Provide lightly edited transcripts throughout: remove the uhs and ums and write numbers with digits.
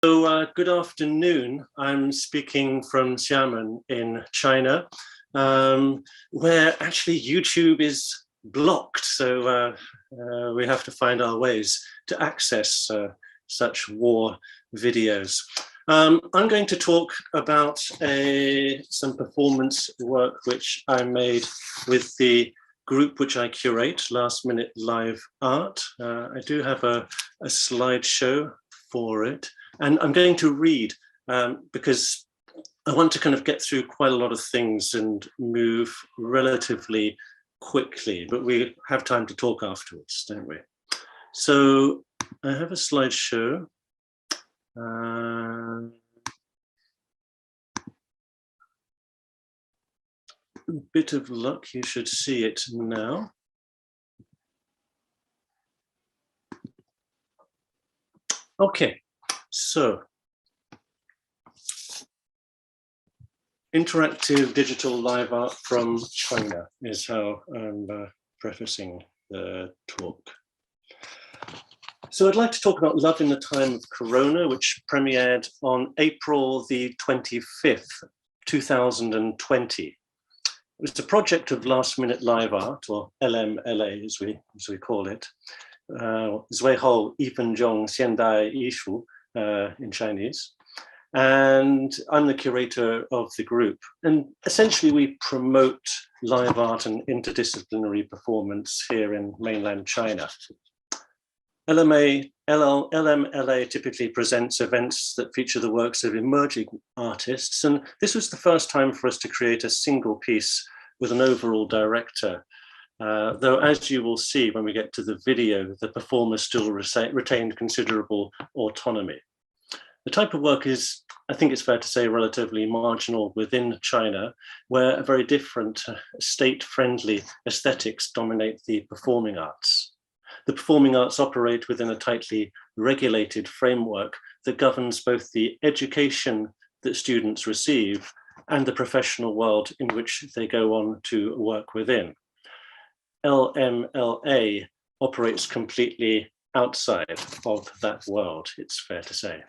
Good afternoon. I'm speaking from Xiamen in China, where actually YouTube is blocked. So we have to find our ways to access such war videos. I'm going to talk about some performance work which I made with the group which I curate, Last Minute Live Art. I do have a slideshow for it. And I'm going to read because I want to kind of get through quite a lot of things and move relatively quickly, but we have time to talk afterwards, don't we? So I have a slideshow. A bit of luck, you should see it now. Okay. So, interactive digital live art from China is how I'm prefacing the talk. So I'd like to talk about Love in the Time of Corona, which premiered on April the 25th, 2020. It was a project of Last Minute Live Art, or LMLA as we call it. Zuihou Yipenzhong Xiandai Yishu, in Chinese, and I'm the curator of the group. And essentially we promote live art and interdisciplinary performance here in mainland China. LMLA typically presents events that feature the works of emerging artists, and this was the first time for us to create a single piece with an overall director. Though, as you will see when we get to the video, the performers still retained considerable autonomy. The type of work is, I think it's fair to say, relatively marginal within China, where a very different state-friendly aesthetics dominate the performing arts. The performing arts operate within a tightly regulated framework that governs both the education that students receive and the professional world in which they go on to work within. LMLA operates completely outside of that world, it's fair to say.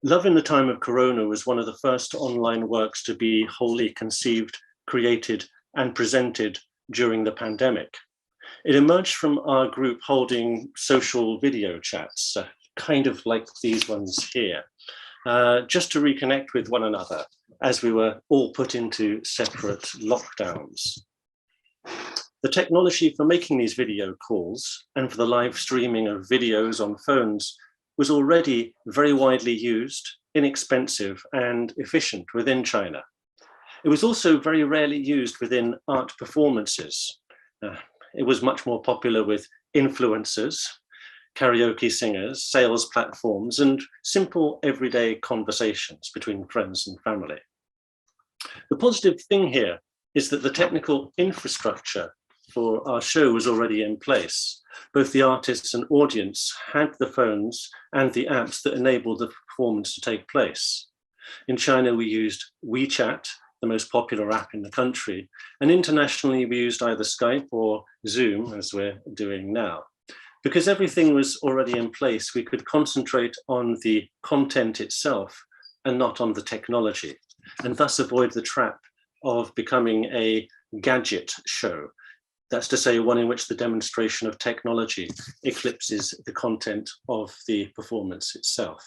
Love in the Time of Corona was one of the first online works to be wholly conceived, created, and presented during the pandemic. It emerged from our group holding social video chats, kind of like these ones here, just to reconnect with one another as we were all put into separate lockdowns. The technology for making these video calls and for the live streaming of videos on phones was already very widely used, inexpensive, and efficient within China. It was also very rarely used within art performances. It was much more popular with influencers, karaoke singers, sales platforms, and simple everyday conversations between friends and family. The positive thing here is that the technical infrastructure for our show was already in place. Both the artists and audience had the phones and the apps that enabled the performance to take place. In China, we used WeChat, the most popular app in the country, and internationally we used either Skype or Zoom, as we're doing now. Because everything was already in place, we could concentrate on the content itself and not on the technology, and thus avoid the trap of becoming a gadget show. That's to say, one in which the demonstration of technology eclipses the content of the performance itself.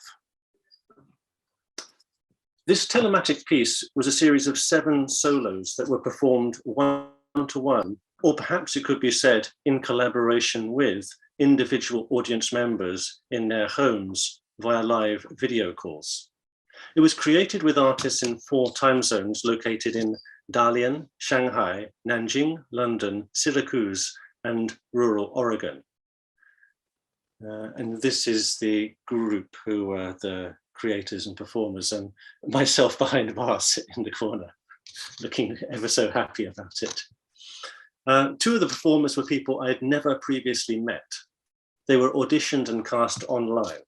This telematic piece was a series of 7 solos that were performed one-to-one, or perhaps it could be said in collaboration with individual audience members in their homes via live video calls. It was created with artists in 4 time zones located in Dalian, Shanghai, Nanjing, London, Syracuse, and rural Oregon. And this is the group who were the creators and performers, and myself behind the bars in the corner, looking ever so happy about it. 2 of the performers were people I had never previously met. They were auditioned and cast online.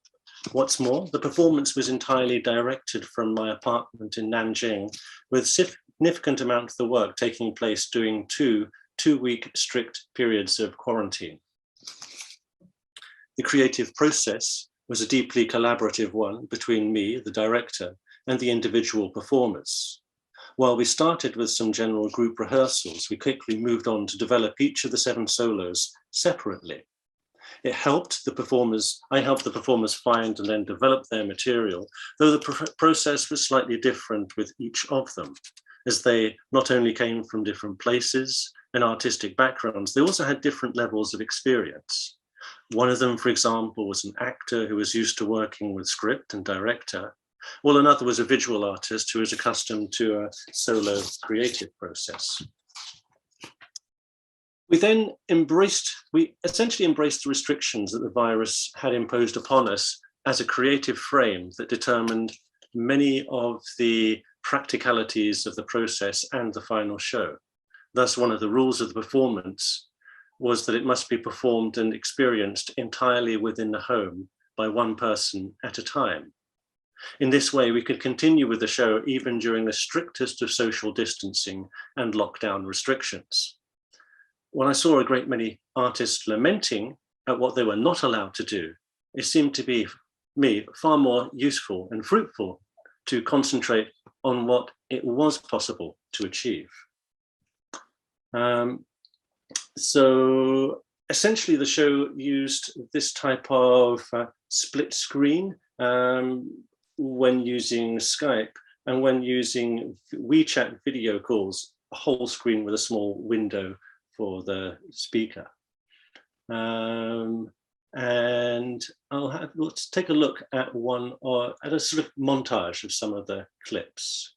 What's more, the performance was entirely directed from my apartment in Nanjing, with significant amount of the work taking place during two-week strict periods of quarantine. The creative process was a deeply collaborative one between me, the director, and the individual performers. While we started with some general group rehearsals, we quickly moved on to develop each of the 7 solos separately. I helped the performers find and then develop their material, though the process was slightly different with each of them, as they not only came from different places and artistic backgrounds, they also had different levels of experience. One of them, for example, was an actor who was used to working with script and director, while another was a visual artist who was accustomed to a solo creative process. We essentially embraced the restrictions that the virus had imposed upon us as a creative frame that determined many of the practicalities of the process and the final show. Thus, one of the rules of the performance was that it must be performed and experienced entirely within the home by one person at a time. In this way, we could continue with the show even during the strictest of social distancing and lockdown restrictions. When I saw a great many artists lamenting at what they were not allowed to do, it seemed to be me far more useful and fruitful to concentrate on what it was possible to achieve. So essentially the show used this type of split screen when using Skype, and when using WeChat video calls, a whole screen with a small window for the speaker. And let's take a look at at a sort of montage of some of the clips.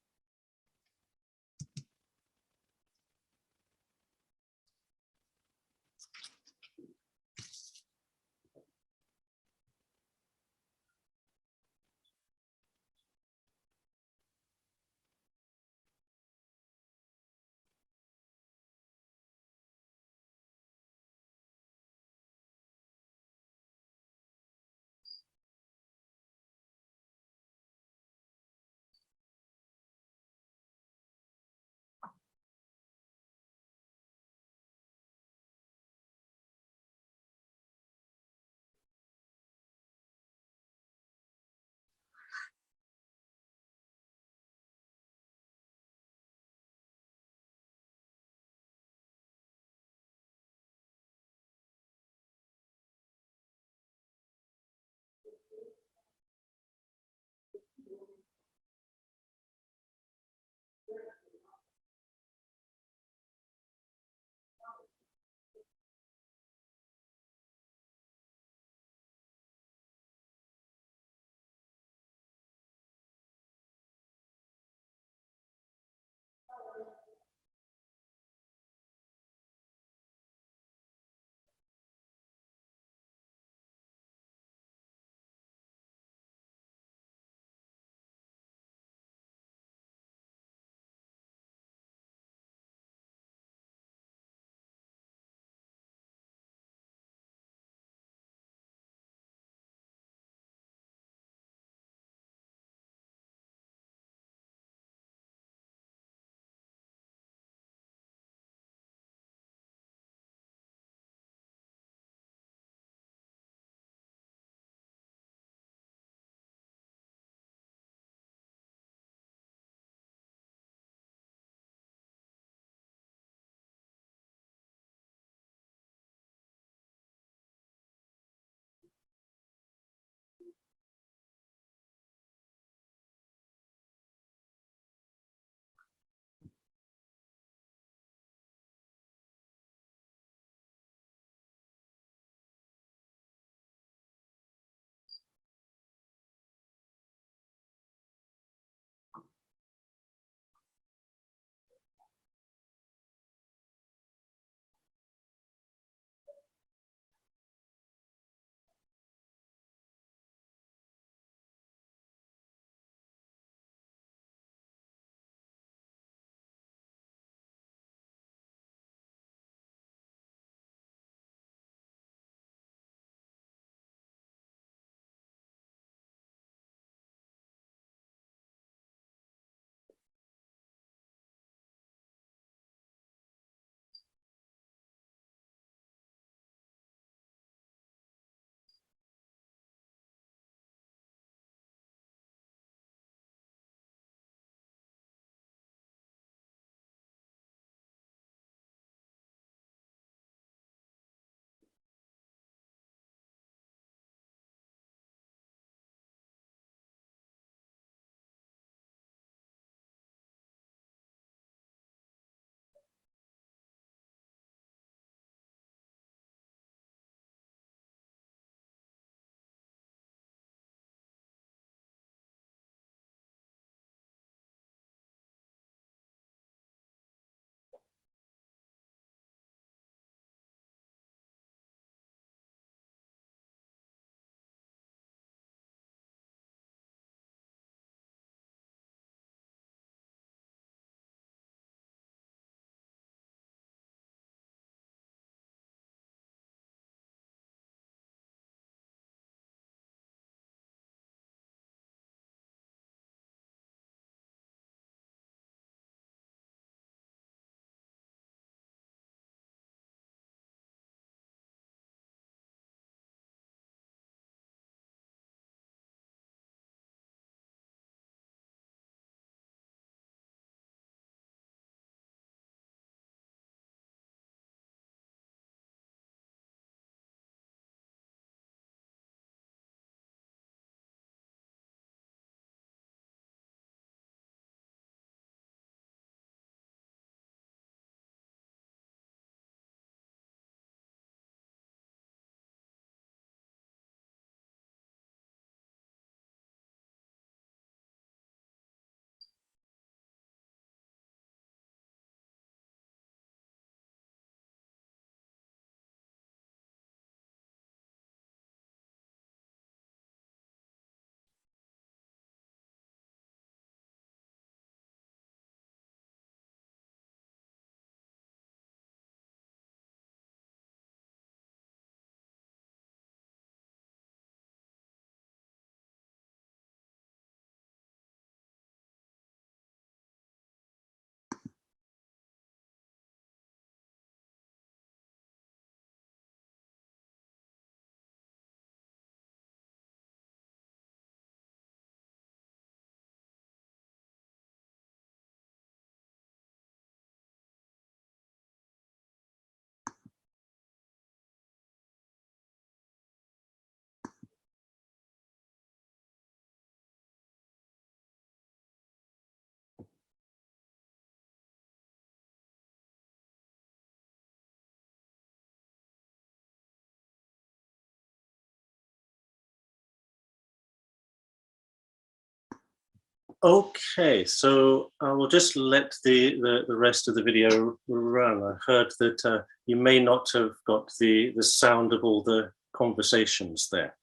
Okay, so I will just let the rest of the video run. I heard that you may not have got the sound of all the conversations there.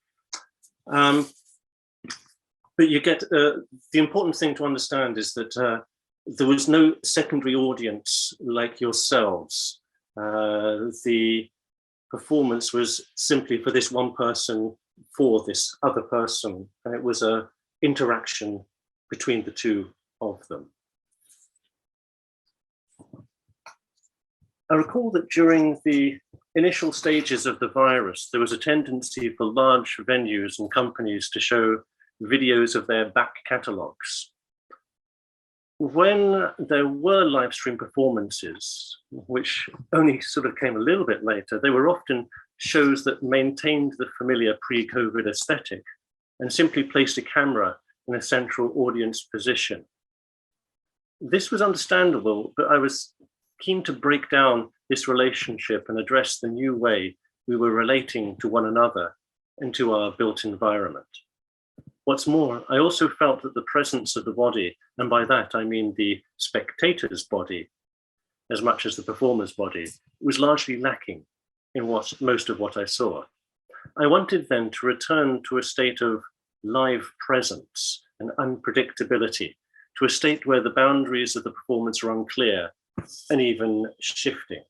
But you get, the important thing to understand is that there was no secondary audience like yourselves. The performance was simply for this one person, for this other person, and it was an interaction between the two of them. I recall that during the initial stages of the virus, there was a tendency for large venues and companies to show videos of their back catalogues. When there were live stream performances, which only sort of came a little bit later, they were often shows that maintained the familiar pre-COVID aesthetic and simply placed a camera in a central audience position. This was understandable, but I was keen to break down this relationship and address the new way we were relating to one another and to our built environment. What's more, I also felt that the presence of the body, and by that I mean the spectator's body, as much as the performer's body, was largely lacking in most of what I saw. I wanted then to return to a state of live presence and unpredictability, to a state where the boundaries of the performance are unclear and even shifting.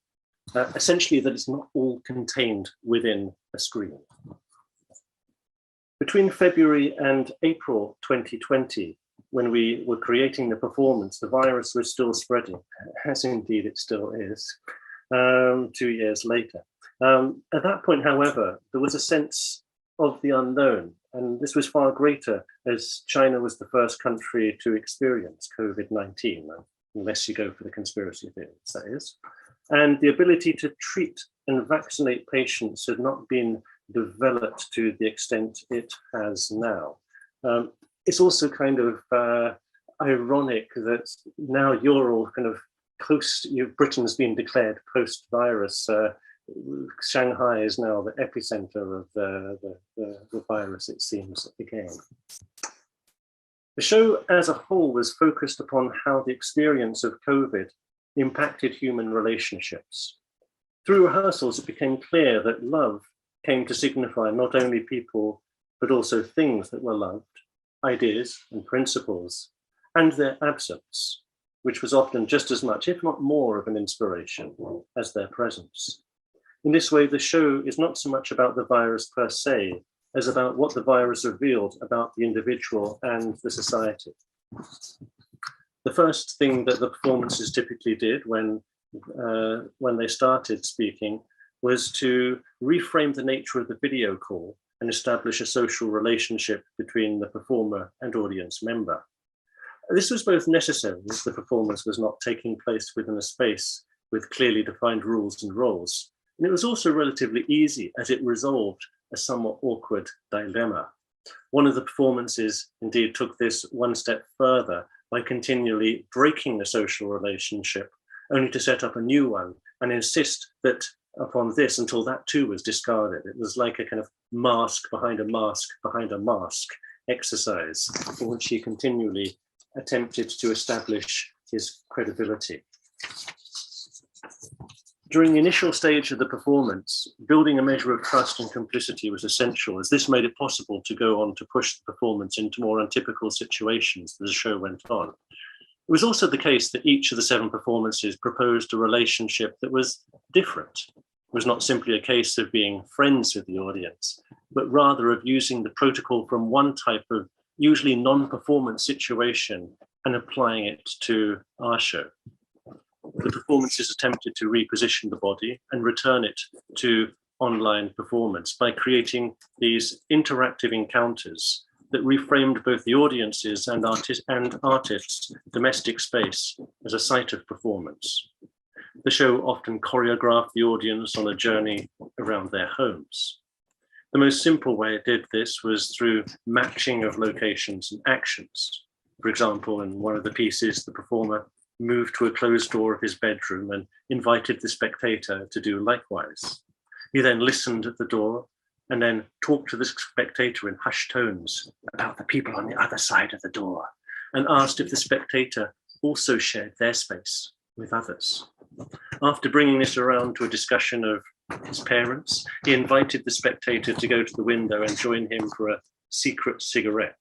Essentially, that it's not all contained within a screen. Between February and April 2020, when we were creating the performance, the virus was still spreading, as indeed it still is, 2 years later. At that point, however, there was a sense of the unknown, and this was far greater as China was the first country to experience COVID-19, unless you go for the conspiracy theories, that is. And the ability to treat and vaccinate patients had not been developed to the extent it has now. It's also kind of ironic that now you're all kind of Britain's been declared post-virus. Shanghai is now the epicenter of the virus, it seems, again. The show as a whole was focused upon how the experience of COVID impacted human relationships. Through rehearsals, it became clear that love came to signify not only people, but also things that were loved, ideas and principles, and their absence, which was often just as much, if not more, of an inspiration as their presence. In this way, the show is not so much about the virus per se, as about what the virus revealed about the individual and the society. The first thing that the performances typically did when they started speaking was to reframe the nature of the video call and establish a social relationship between the performer and audience member. This was both necessary as the performance was not taking place within a space with clearly defined rules and roles. And it was also relatively easy as it resolved a somewhat awkward dilemma. One of the performances indeed took this one step further by continually breaking the social relationship, only to set up a new one and insist that upon this until that too was discarded. It was like a kind of mask behind a mask behind a mask exercise in which he continually attempted to establish his credibility. During the initial stage of the performance, building a measure of trust and complicity was essential, as this made it possible to go on to push the performance into more untypical situations as the show went on. It was also the case that each of the 7 performances proposed a relationship that was different. It was not simply a case of being friends with the audience, but rather of using the protocol from one type of usually non-performance situation and applying it to our show. The performances attempted to reposition the body and return it to online performance by creating these interactive encounters that reframed both the audiences and artists' domestic space as a site of performance. The show often choreographed the audience on a journey around their homes. The most simple way it did this was through matching of locations and actions. For example, in one of the pieces, the performer moved to a closed door of his bedroom and invited the spectator to do likewise. He then listened at the door and then talked to the spectator in hushed tones about the people on the other side of the door, and asked if the spectator also shared their space with others. After bringing this around to a discussion of his parents, he invited the spectator to go to the window and join him for a secret cigarette,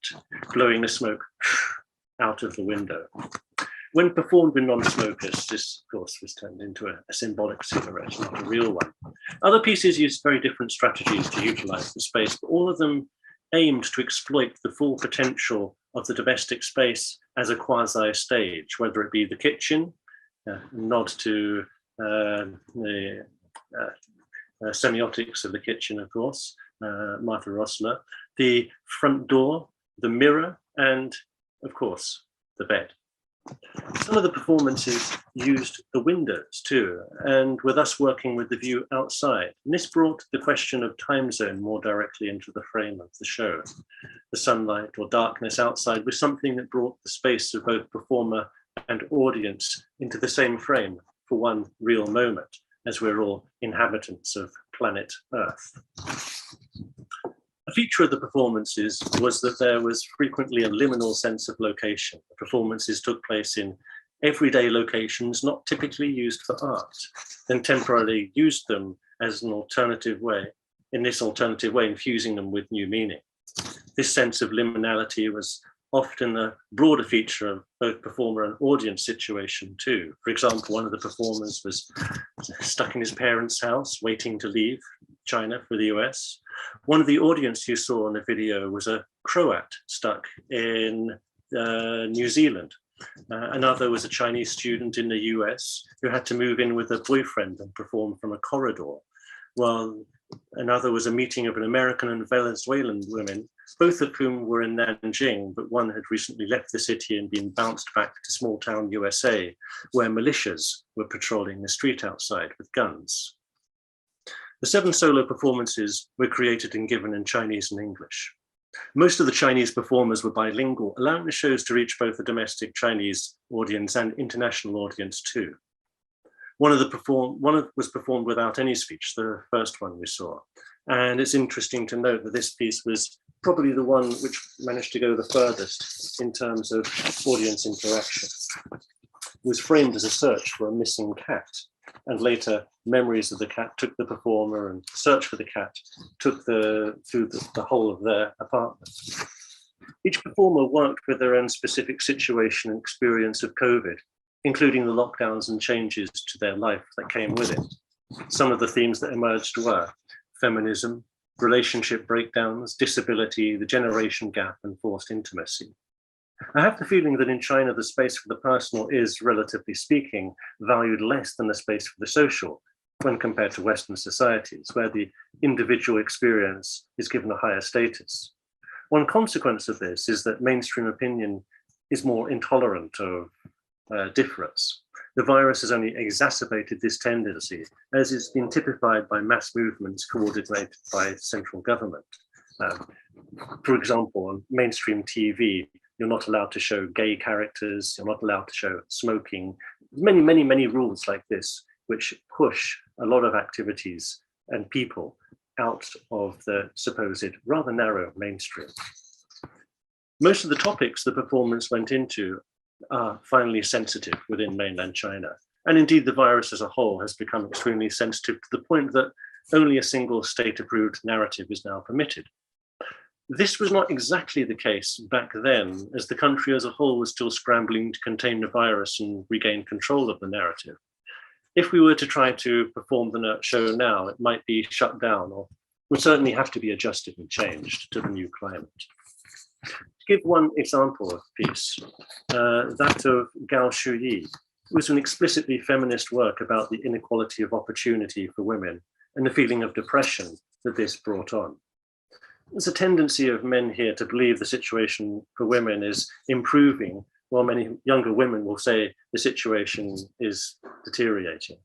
blowing the smoke out of the window. When performed with non-smokers, this, of course, was turned into a symbolic cigarette, not a real one. Other pieces used very different strategies to utilize the space, but all of them aimed to exploit the full potential of the domestic space as a quasi-stage, whether it be the kitchen, nod to the semiotics of the kitchen, of course, Martha Rosler, the front door, the mirror, and, of course, the bed. Some of the performances used the windows too, and with us working with the view outside. And this brought the question of time zone more directly into the frame of the show. The sunlight or darkness outside was something that brought the space of both performer and audience into the same frame for one real moment, as we're all inhabitants of planet Earth. A feature of the performances was that there was frequently a liminal sense of location. The performances took place in everyday locations, not typically used for art, then temporarily used them as an alternative way, infusing them with new meaning. This sense of liminality was often a broader feature of both performer and audience situation too. For example, one of the performers was stuck in his parents' house, waiting to leave China for the US. One of the audience you saw in the video was a Croat stuck in New Zealand. Another was a Chinese student in the US who had to move in with a boyfriend and perform from a corridor, while another was a meeting of an American and Venezuelan women, both of whom were in Nanjing, but one had recently left the city and been bounced back to small town USA, where militias were patrolling the street outside with guns. The 7 solo performances were created and given in Chinese and English. Most of the Chinese performers were bilingual, allowing the shows to reach both a domestic Chinese audience and international audience too. One was performed without any speech, the first one we saw. And it's interesting to note that this piece was probably the one which managed to go the furthest in terms of audience interaction. It was framed as a search for a missing cat, and later memories of the cat took the performer, and search for the cat took through the whole of their apartment. Each performer worked with their own specific situation and experience of COVID, including the lockdowns and changes to their life that came with it. Some of the themes that emerged were feminism, relationship breakdowns, disability, the generation gap, and forced intimacy. I have the feeling that in China, the space for the personal is, relatively speaking, valued less than the space for the social when compared to Western societies, where the individual experience is given a higher status. One consequence of this is that mainstream opinion is more intolerant of difference. The virus has only exacerbated this tendency, as it's been typified by mass movements coordinated by central government. For example, on mainstream TV, you're not allowed to show gay characters, you're not allowed to show smoking, many rules like this, which push a lot of activities and people out of the supposed rather narrow mainstream. Most of the topics the performance went into are finally sensitive within mainland China. And indeed, the virus as a whole has become extremely sensitive to the point that only a single state-approved narrative is now permitted. This was not exactly the case back then, as the country as a whole was still scrambling to contain the virus and regain control of the narrative. If we were to try to perform the show now, it might be shut down or would certainly have to be adjusted and changed to the new climate. To give one example of piece, that of Gao Shuyi, was an explicitly feminist work about the inequality of opportunity for women and the feeling of depression that this brought on. There's a tendency of men here to believe the situation for women is improving, while many younger women will say the situation is deteriorating.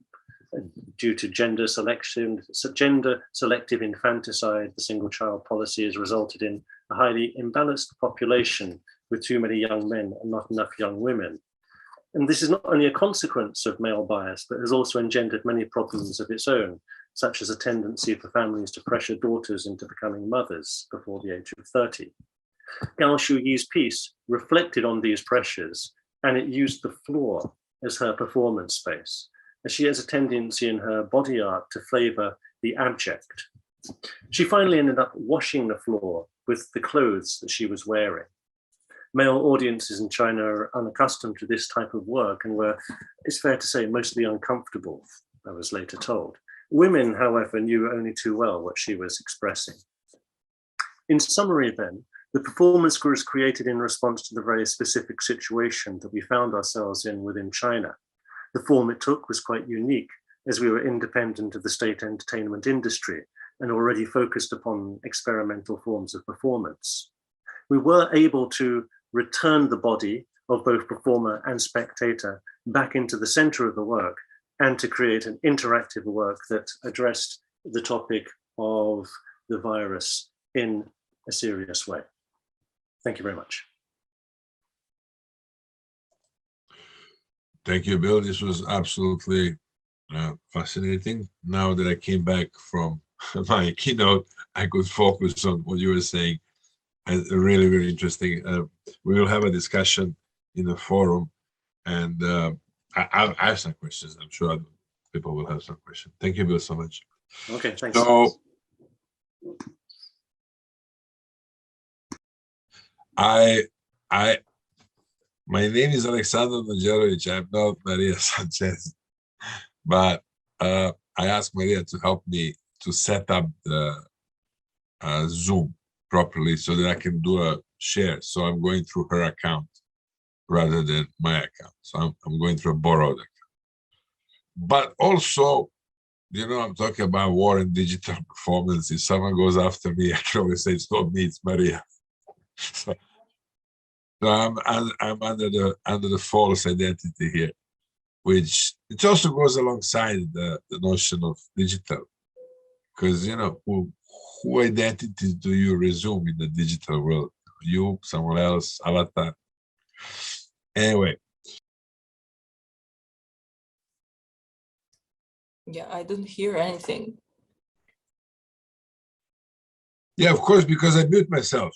Due to gender selective infanticide, the single child policy has resulted in a highly imbalanced population with too many young men and not enough young women. And this is not only a consequence of male bias, but has also engendered many problems of its own, such as a tendency for families to pressure daughters into becoming mothers before the age of 30. Gao Shuyi's piece reflected on these pressures, and it used the floor as her performance space, as she has a tendency in her body art to flavor the abject. She finally ended up washing the floor with the clothes that she was wearing. Male audiences in China are unaccustomed to this type of work and were, it's fair to say, mostly uncomfortable, I was later told. Women, however, knew only too well what she was expressing. In summary, then, the performance was created in response to the very specific situation that we found ourselves in within China. The form it took was quite unique, as we were independent of the state entertainment industry and already focused upon experimental forms of performance. We were able to return the body of both performer and spectator back into the center of the work and to create an interactive work that addressed the topic of the virus in a serious way. Thank you very much. Thank you, Bill. This was absolutely fascinating. Now that I came back from my keynote, I could focus on what you were saying. And really, really interesting. We will have a discussion in the forum, and I have some questions. I'm sure people will have some questions. Thank you, Bill, so much. Okay, thanks. So, my name is Aleksandar Dundjerovic. I'm not Maria Sanchez, but I asked Maria to help me to set up the Zoom properly so that I can do a share. So I'm going through her account rather than my account. So I'm going through a borrowed account. But also, you know, I'm talking about war and digital performance. If someone goes after me, I can always say it's not me, it's Maria. So I'm under the false identity here, which it also goes alongside the notion of digital, because you know who identities do you resume in the digital world? You, someone else, avatar. Anyway. Yeah, I don't hear anything. Yeah, of course, because I mute myself.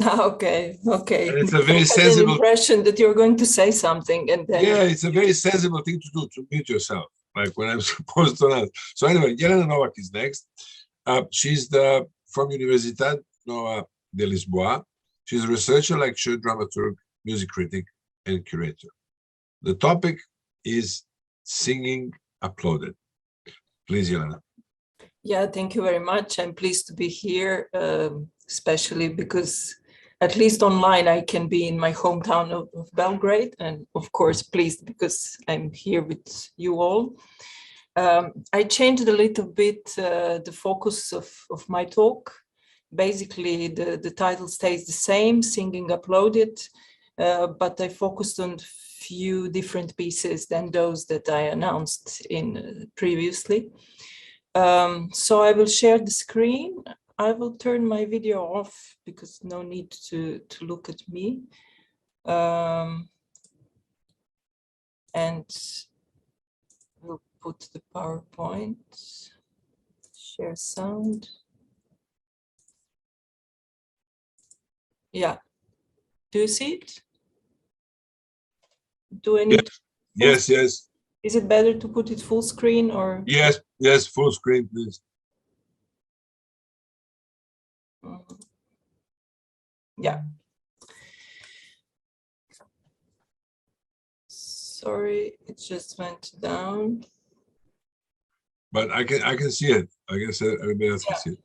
Okay. And it's a very I had sensible an impression that you're going to say something, and then yeah, it's a very sensible thing to do, to mute yourself, like when I'm supposed to not. So anyway, Jelena Novak is next. She's from Universidade de Lisboa. She's a researcher, lecturer, dramaturge, music critic, and curator. The topic is singing uploaded. Please, Jelena. yeah, thank you very much. I'm pleased to be here, especially because at least online I can be in my hometown of Belgrade, and of course pleased because I'm here with you all. I changed a little bit the focus of my talk. Basically, the title stays the same, Singing Uploaded, but I focused on few different pieces than those that I announced in previously. So I will share the screen. I will turn my video off because no need to look at me. And we'll put the PowerPoint, share sound. Yeah, do you see it? Do I need to? Yes, yes. Is it better to put it full screen or? Yes, yes, full screen, please. Yeah. Sorry, it just went down. But I can see it. I guess everybody else can see it.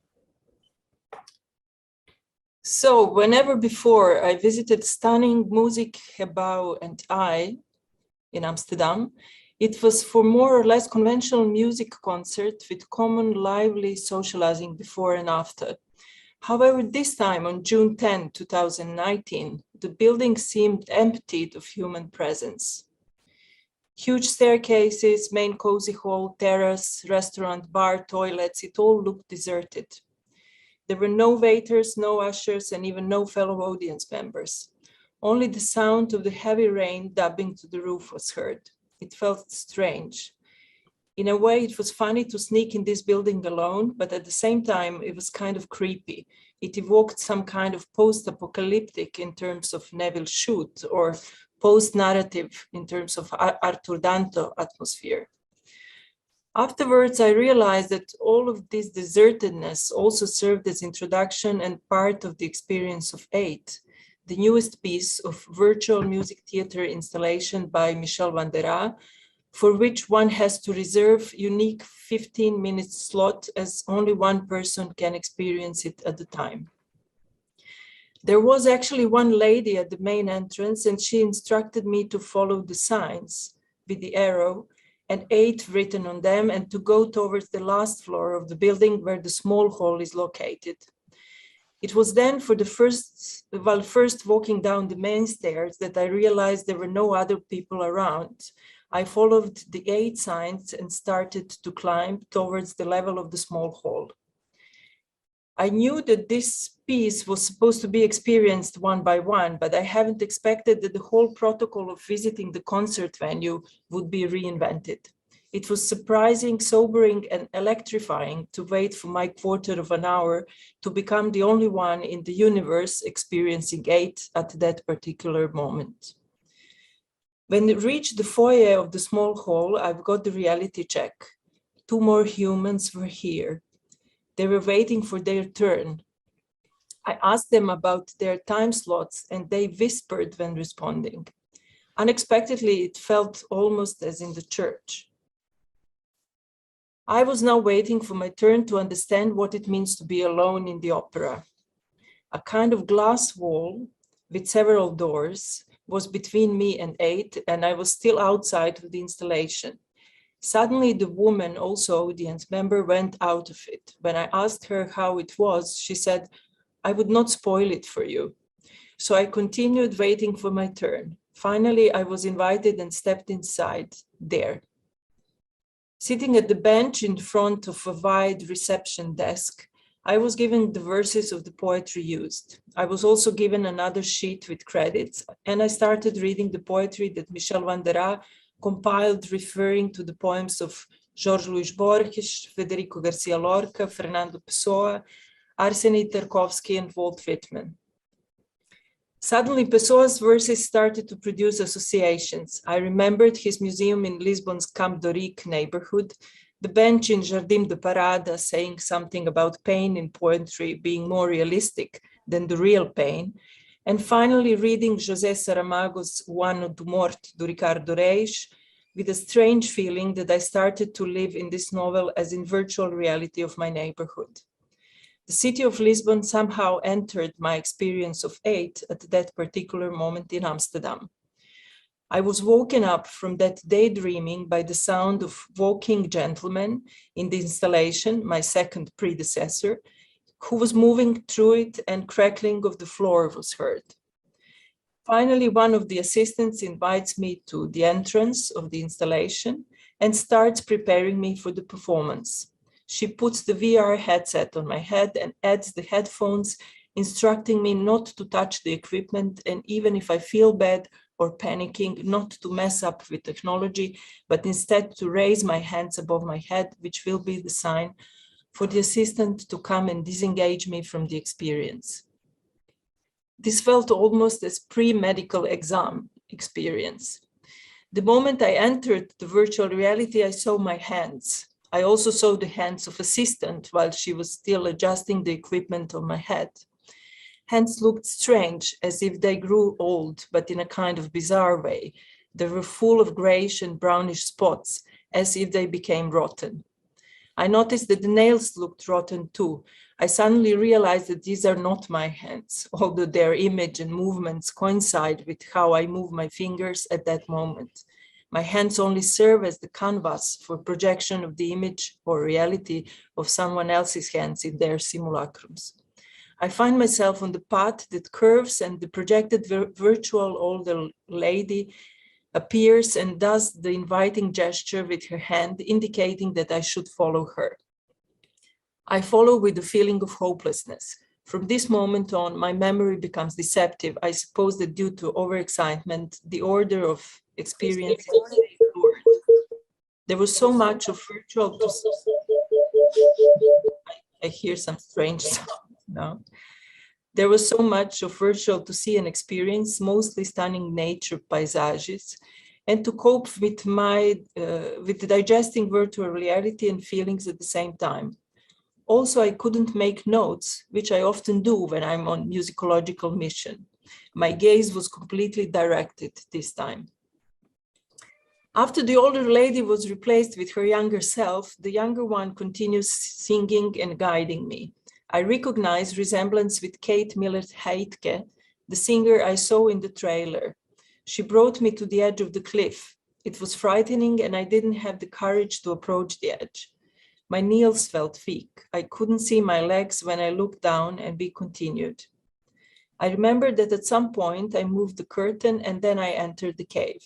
So whenever before I visited stunning Muziekgebouw and I in Amsterdam, it was for more or less conventional music concert with common lively socializing before and after. However, this time on June 10, 2019, the building seemed emptied of human presence. Huge staircases, main cozy hall, terrace, restaurant, bar, toilets, it all looked deserted. There were no waiters, no ushers, and even no fellow audience members. Only the sound of the heavy rain dabbing to the roof was heard. It felt strange. In a way, it was funny to sneak in this building alone, but at the same time, it was kind of creepy. It evoked some kind of post-apocalyptic in terms of Neville Shute, or post-narrative in terms of Arthur Danto atmosphere. Afterwards, I realized that all of this desertedness also served as introduction and part of the experience of 8, the newest piece of virtual music theater installation by Michel Vandera, for which one has to reserve unique 15-minute slot, as only one person can experience it at a time. There was actually one lady at the main entrance, and she instructed me to follow the signs with the arrow and 8 written on them, and to go towards the last floor of the building where the small hall is located. It was then while first walking down the main stairs that I realized there were no other people around. I followed the 8 signs and started to climb towards the level of the small hall. I knew that this piece was supposed to be experienced one by one, but I haven't expected that the whole protocol of visiting the concert venue would be reinvented. It was surprising, sobering, and electrifying to wait for my quarter of an hour to become the only one in the universe experiencing 8 at that particular moment. When it reached the foyer of the small hall, I've got the reality check. 2 more humans were here. They were waiting for their turn. I asked them about their time slots, and they whispered when responding. Unexpectedly, it felt almost as in the church. I was now waiting for my turn to understand what it means to be alone in the opera. A kind of glass wall with several doors was between me and 8, and I was still outside of the installation. Suddenly, the woman, also audience member, went out of it. When I asked her how it was, she said, "I would not spoil it for you." So I continued waiting for my turn. Finally, I was invited and stepped inside there. Sitting at the bench in front of a wide reception desk, I was given the verses of the poetry used. I was also given another sheet with credits, and I started reading the poetry that Michel Vandera compiled, referring to the poems of Jorge Luis Borges, Federico Garcia Lorca, Fernando Pessoa, Arseny Tarkovsky, and Walt Whitman. Suddenly, Pessoa's verses started to produce associations. I remembered his museum in Lisbon's Camp d'Oric neighborhood, the bench in Jardim de Parada saying something about pain in poetry being more realistic than the real pain, and finally reading José Saramago's O Ano do Morte, do Ricardo Reis, with a strange feeling that I started to live in this novel as in virtual reality of my neighborhood. The city of Lisbon somehow entered my experience of 8 at that particular moment in Amsterdam. I was woken up from that daydreaming by the sound of walking gentlemen in the installation, my second predecessor, who was moving through it, and crackling of the floor was heard. Finally, one of the assistants invites me to the entrance of the installation and starts preparing me for the performance. She puts the VR headset on my head and adds the headphones, instructing me not to touch the equipment, and even if I feel bad or panicking, not to mess up with technology, but instead to raise my hands above my head, which will be the sign for the assistant to come and disengage me from the experience. This felt almost as pre-medical exam experience. The moment I entered the virtual reality, I saw my hands. I also saw the hands of assistant while she was still adjusting the equipment on my head. Hands looked strange, as if they grew old, but in a kind of bizarre way. They were full of grayish and brownish spots, as if they became rotten. I noticed that the nails looked rotten too. I suddenly realized that these are not my hands, although their image and movements coincide with how I move my fingers at that moment. My hands only serve as the canvas for projection of the image or reality of someone else's hands in their simulacrums. I find myself on the path that curves, and the projected virtual older lady appears and does the inviting gesture with her hand, indicating that I should follow her. I follow with a feeling of hopelessness. From this moment on, my memory becomes deceptive. I suppose that due to overexcitement, the order of experience is blurred. There was so much of virtual. I hear some strange sound now. There was so much of virtual to see and experience, mostly stunning nature paysages, and to cope with with digesting virtual reality and feelings at the same time. Also, I couldn't make notes, which I often do when I'm on musicological mission. My gaze was completely directed this time. After the older lady was replaced with her younger self, the younger one continues singing and guiding me. I recognize resemblance with Kate Miller-Heidke, the singer I saw in the trailer. She brought me to the edge of the cliff. It was frightening and I didn't have the courage to approach the edge. My knees felt weak. I couldn't see my legs when I looked down, and we continued. I remember that at some point I moved the curtain and then I entered the cave.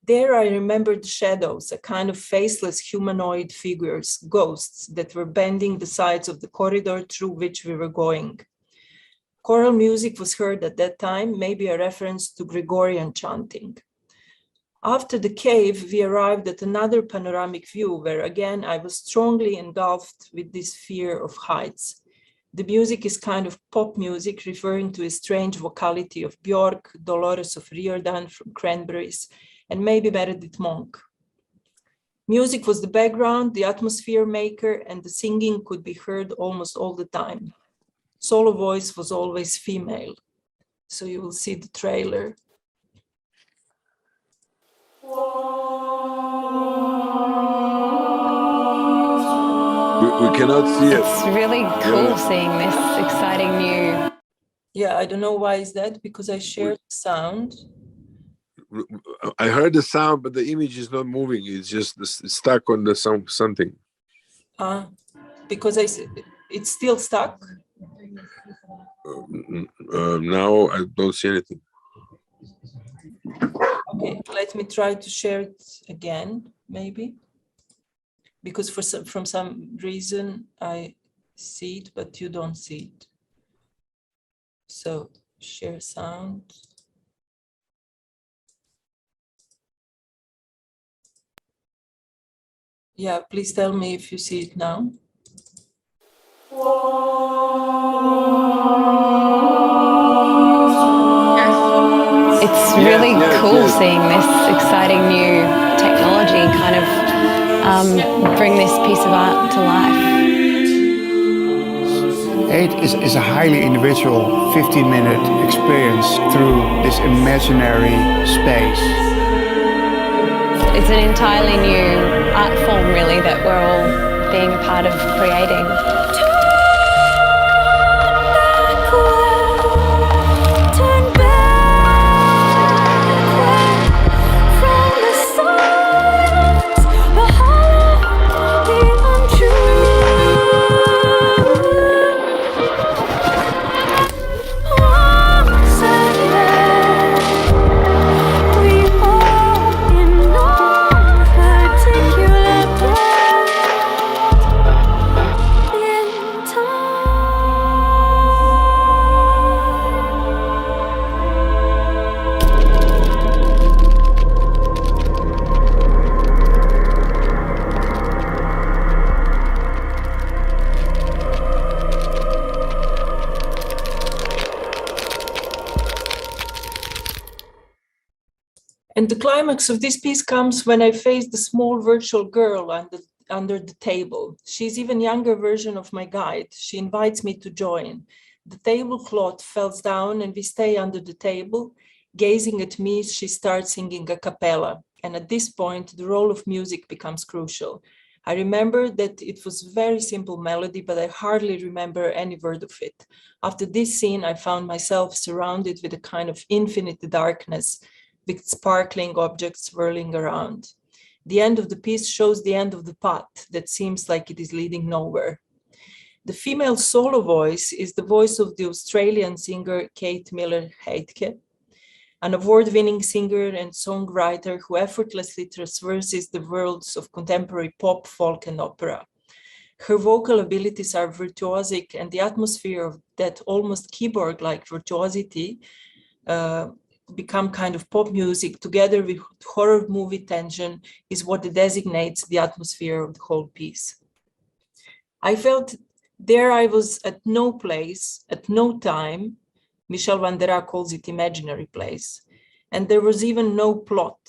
There I remembered the shadows, a kind of faceless humanoid figures, ghosts that were bending the sides of the corridor through which we were going. Choral music was heard at that time, maybe a reference to Gregorian chanting. After the cave, we arrived at another panoramic view where again I was strongly engulfed with this fear of heights. The music is kind of pop music, referring to a strange vocality of Björk, Dolores of Riordan from Cranberries, and maybe Meredith Monk. Music was the background, the atmosphere maker, and the singing could be heard almost all the time. Solo voice was always female. So you will see the trailer. We cannot see it. It's really cool seeing this exciting new. Yeah, I don't know why is that, because I shared sound. I heard the sound, but the image is not moving. It's just stuck on the something. Because it's still stuck. Now I don't see anything. Okay, let me try to share it again, maybe. Because from some reason I see it, but you don't see it. So share sound. Yeah, please tell me if you see it now. It's really cool seeing this exciting new technology kind of bring this piece of art to life. It is a highly individual 15-minute experience through this imaginary space. It's an entirely new art form, really, that we're all being a part of creating. And the climax of this piece comes when I face the small virtual girl under the table. She's even younger version of my guide. She invites me to join. The tablecloth falls down and we stay under the table. Gazing at me, she starts singing a cappella. And at this point, the role of music becomes crucial. I remember that it was a very simple melody, but I hardly remember any word of it. After this scene, I found myself surrounded with a kind of infinite darkness, with sparkling objects swirling around. The end of the piece shows the end of the path that seems like it is leading nowhere. The female solo voice is the voice of the Australian singer Kate Miller-Heidke, an award-winning singer and songwriter who effortlessly traverses the worlds of contemporary pop, folk, and opera. Her vocal abilities are virtuosic, and the atmosphere of that almost keyboard-like virtuosity become kind of pop music together with horror movie tension is what designates the atmosphere of the whole piece. I felt there I was at no place, at no time. Michel van der Rohe calls it imaginary place. And there was even no plot,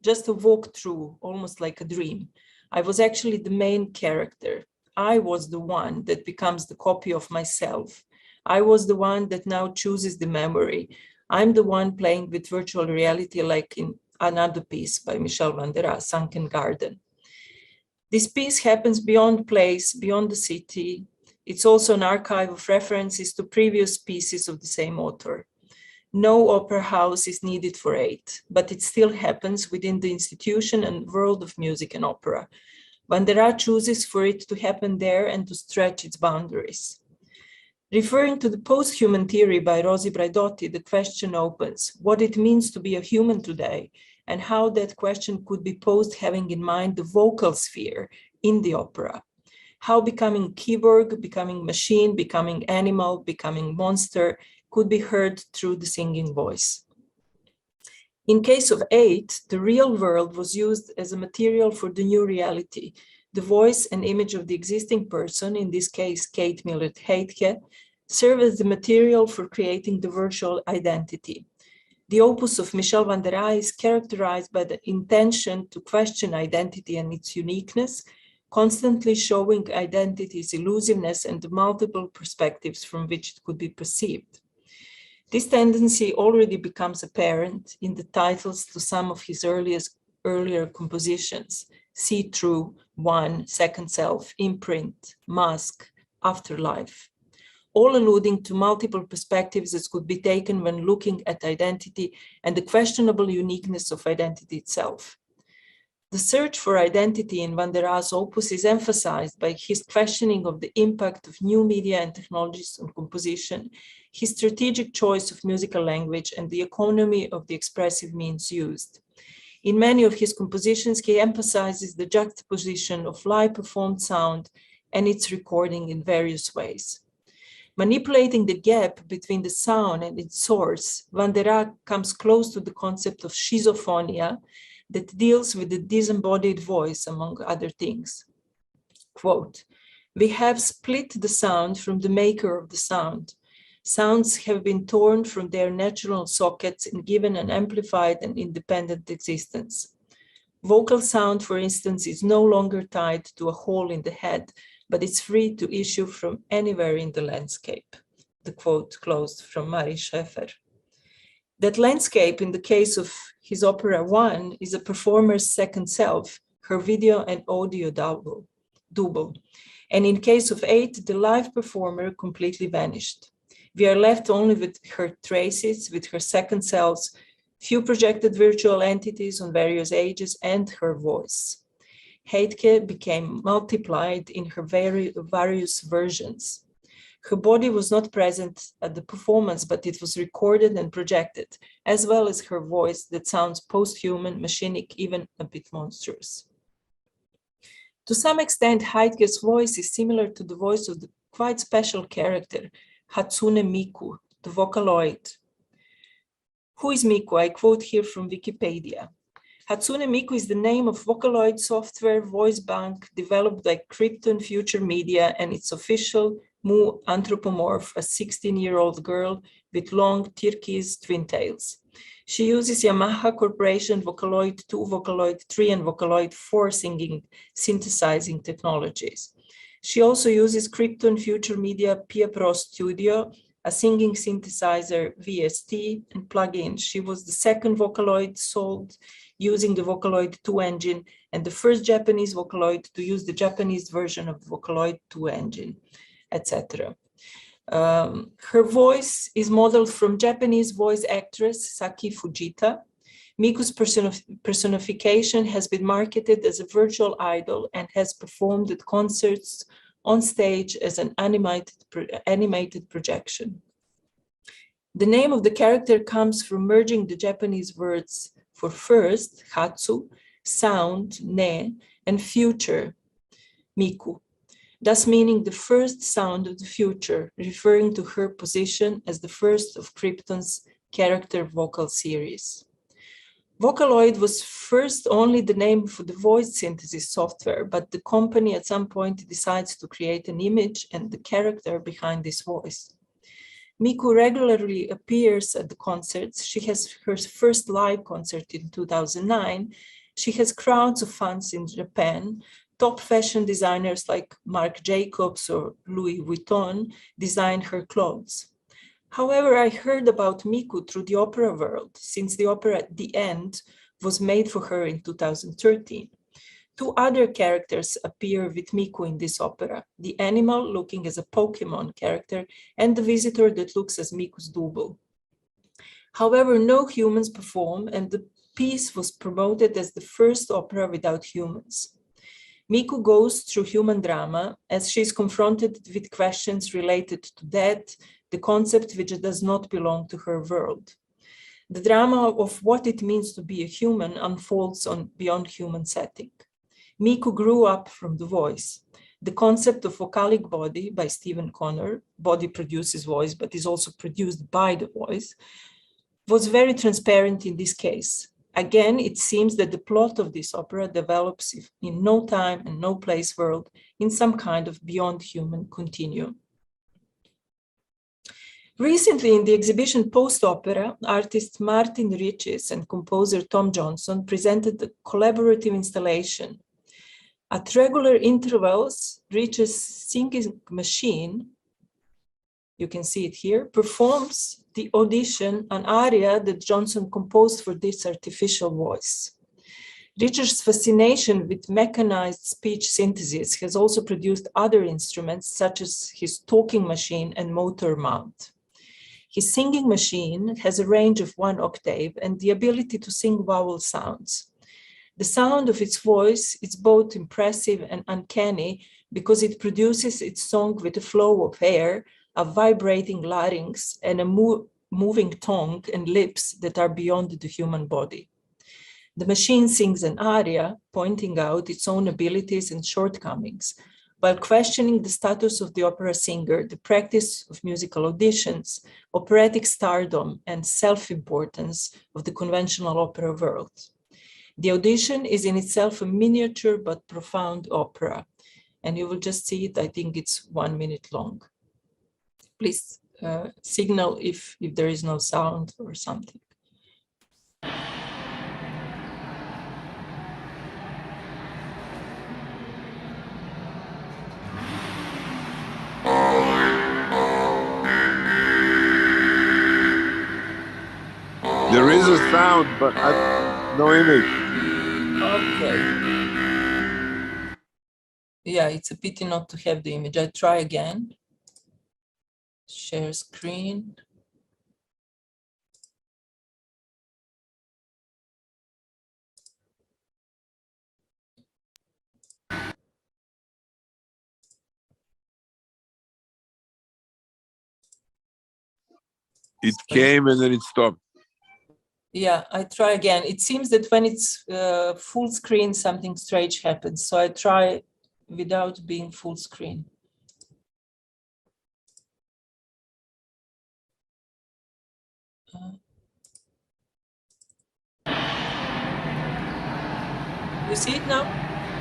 just a walkthrough, almost like a dream. I was actually the main character. I was the one that becomes the copy of myself. I was the one that now chooses the memory. I'm the one playing with virtual reality, like in another piece by Michel van der Rohe, Sunken Garden. This piece happens beyond place, beyond the city. It's also an archive of references to previous pieces of the same author. No opera house is needed for it, but it still happens within the institution and world of music and opera. Van der Rohe chooses for it to happen there and to stretch its boundaries. Referring to the post-human theory by Rosi Braidotti, the question opens what it means to be a human today and how that question could be posed having in mind the vocal sphere in the opera. How becoming keyboard, becoming machine, becoming animal, becoming monster could be heard through the singing voice. In case of 8, the real world was used as a material for the new reality. The voice and image of the existing person, in this case Kate Millard-Heidke, serve as the material for creating the virtual identity. The opus of Michel van der Rohe is characterized by the intention to question identity and its uniqueness, constantly showing identity's elusiveness and the multiple perspectives from which it could be perceived. This tendency already becomes apparent in the titles to some of his earlier compositions: See Through, One, Second Self, Imprint, Mask, Afterlife, all alluding to multiple perspectives that could be taken when looking at identity and the questionable uniqueness of identity itself. The search for identity in van der Rohe's opus is emphasized by his questioning of the impact of new media and technologies on composition, his strategic choice of musical language, and the economy of the expressive means used. In many of his compositions, he emphasizes the juxtaposition of live performed sound and its recording in various ways. Manipulating the gap between the sound and its source, van der Rohe comes close to the concept of schizophonia that deals with the disembodied voice, among other things. Quote, we have split the sound from the maker of the sound. Sounds have been torn from their natural sockets and given an amplified and independent existence. Vocal sound, for instance, is no longer tied to a hole in the head, but it's free to issue from anywhere in the landscape. The quote closed from Marie Schaeffer. That landscape, in the case of his opera 1, is a performer's second self, her video and audio double. And in case of 8, the live performer completely vanished. We are left only with her traces, with her second selves, few projected virtual entities on various ages, and her voice. Heidke became multiplied in her various versions. Her body was not present at the performance, but it was recorded and projected, as well as her voice that sounds post-human, machinic, even a bit monstrous. To some extent, Heidke's voice is similar to the voice of the quite special character, Hatsune Miku, the Vocaloid. Who is Miku? I quote here from Wikipedia. Hatsune Miku is the name of Vocaloid software voice bank developed by Krypton Future Media and its official Mu anthropomorph, a 16-year-old girl with long turquoise twin tails. She uses Yamaha Corporation Vocaloid 2, Vocaloid 3, and Vocaloid 4 synthesizing technologies. She also uses Krypton Future Media Pia Pro Studio, a singing synthesizer VST, and plugins. She was the second Vocaloid sold using the Vocaloid 2 engine and the first Japanese Vocaloid to use the Japanese version of the Vocaloid 2 engine, etc. Her voice is modeled from Japanese voice actress Saki Fujita. Miku's personification has been marketed as a virtual idol and has performed at concerts on stage as an animated projection. The name of the character comes from merging the Japanese words for first, hatsu, sound, ne, and future, miku, thus meaning the first sound of the future, referring to her position as the first of Krypton's character vocal series. Vocaloid was first only the name for the voice synthesis software, but the company at some point decides to create an image and the character behind this voice. Miku regularly appears at the concerts. She has her first live concert in 2009. She has crowds of fans in Japan. Top fashion designers like Marc Jacobs or Louis Vuitton design her clothes. However, I heard about Miku through the opera world, since the opera The End was made for her in 2013. Two other characters appear with Miku in this opera, the animal looking as a Pokemon character and the visitor that looks as Miku's double. However, no humans perform, and the piece was promoted as the first opera without humans. Miku goes through human drama as she is confronted with questions related to death, the concept which does not belong to her world. The drama of what it means to be a human unfolds on beyond human setting. Miku grew up from the voice. The concept of vocalic body by Stephen Connor, body produces voice but is also produced by the voice, was very transparent in this case. Again, it seems that the plot of this opera develops in no time and no place world in some kind of beyond human continuum. Recently, in the exhibition Post-Opera, artist Martin Riches and composer Tom Johnson presented a collaborative installation. At regular intervals, Riches' singing machine, you can see it here, performs the audition, an aria that Johnson composed for this artificial voice. Riches' fascination with mechanized speech synthesis has also produced other instruments, such as his talking machine and motor mount. His singing machine has a range of 1 octave and the ability to sing vowel sounds. The sound of its voice is both impressive and uncanny because it produces its song with a flow of air, a vibrating larynx, and a moving tongue and lips that are beyond the human body. The machine sings an aria, pointing out its own abilities and shortcomings, while questioning the status of the opera singer, the practice of musical auditions, operatic stardom, and self-importance of the conventional opera world. The audition is in itself a miniature but profound opera, and you will just see it. I think it's 1 minute long. Please signal if there is no sound or something. There is a sound, but no image. Okay. Yeah, it's a pity not to have the image. I try again. Share screen. It came and then it stopped. Yeah, I try again. It seems that when it's full screen, something strange happens. So I try without being full screen. You see it now?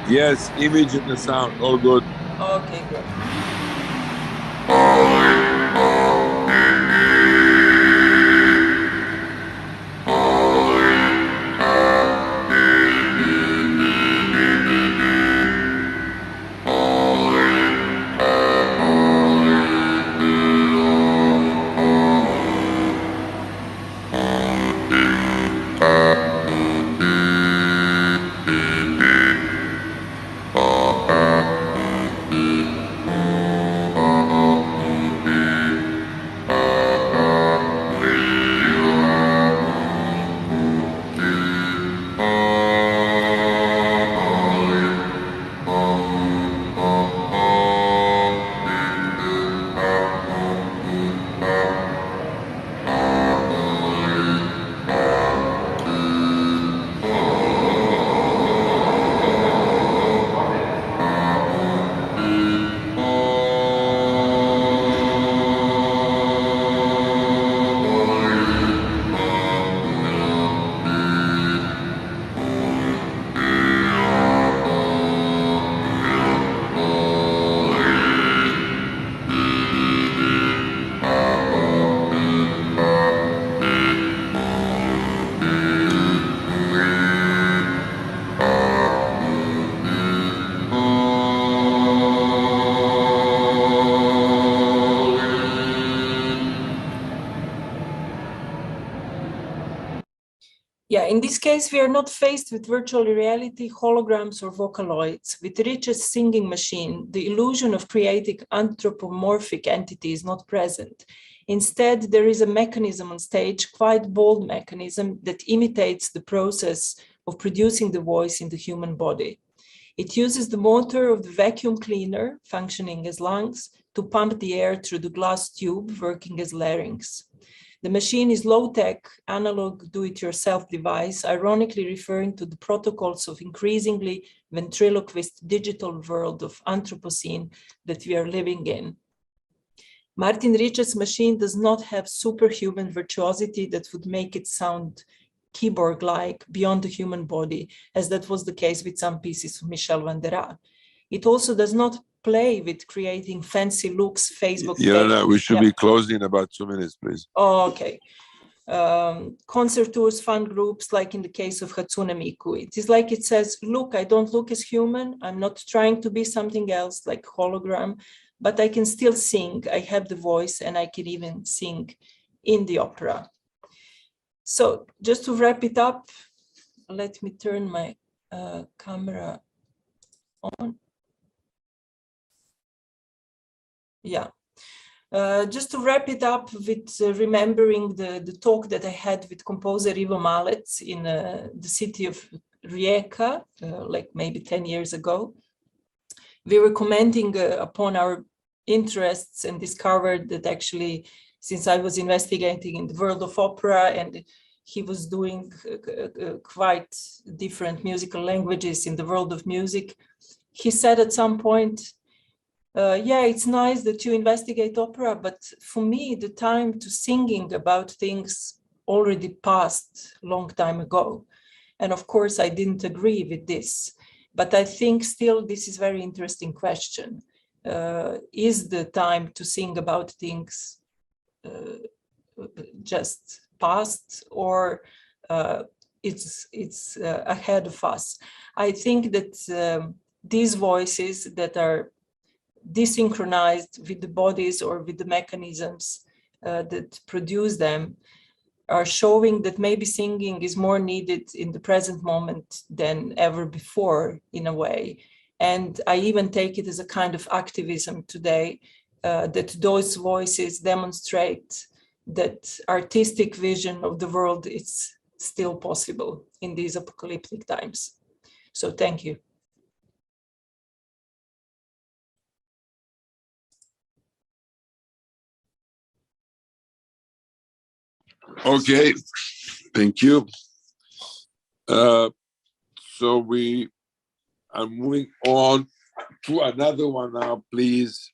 Yes, image and the sound, all good. Okay, great. Yeah, in this case, we are not faced with virtual reality, holograms, or vocaloids. With Richard's singing machine, the illusion of creating anthropomorphic entity is not present. Instead, there is a mechanism on stage, quite bold mechanism, that imitates the process of producing the voice in the human body. It uses the motor of the vacuum cleaner, functioning as lungs, to pump the air through the glass tube, working as larynx. The machine is low-tech, analog, do-it-yourself device, ironically referring to the protocols of increasingly ventriloquist digital world of Anthropocene that we are living in. Martin Richard's machine does not have superhuman virtuosity that would make it sound keyboard-like beyond the human body, as that was the case with some pieces of Michel Vandera. It also does not play with creating fancy looks, Facebook. Jelena, we should be closing in about 2 minutes, please. Oh, okay. Concert tours, fun groups, like in the case of Hatsune Miku. It is like it says, look, I don't look as human. I'm not trying to be something else like hologram, but I can still sing. I have the voice and I can even sing in the opera. So just to wrap it up, let me turn my camera on. Yeah. Just to wrap it up with remembering the talk that I had with composer Ivo Malec in the city of Rijeka, like maybe 10 years ago. We were commenting upon our interests and discovered that actually, since I was investigating in the world of opera and he was doing quite different musical languages in the world of music, he said at some point, yeah, it's nice that you investigate opera, but for me, the time to singing about things already passed a long time ago. And of course, I didn't agree with this, but I think still this is a very interesting question. Is the time to sing about things just past, or it's ahead of us? I think that these voices that are desynchronized with the bodies or with the mechanisms that produce them are showing that maybe singing is more needed in the present moment than ever before, in a way. And I even take it as a kind of activism today, that those voices demonstrate that artistic vision of the world is still possible in these apocalyptic times. So thank you. Okay, thank you. So we are moving on to another one now, please.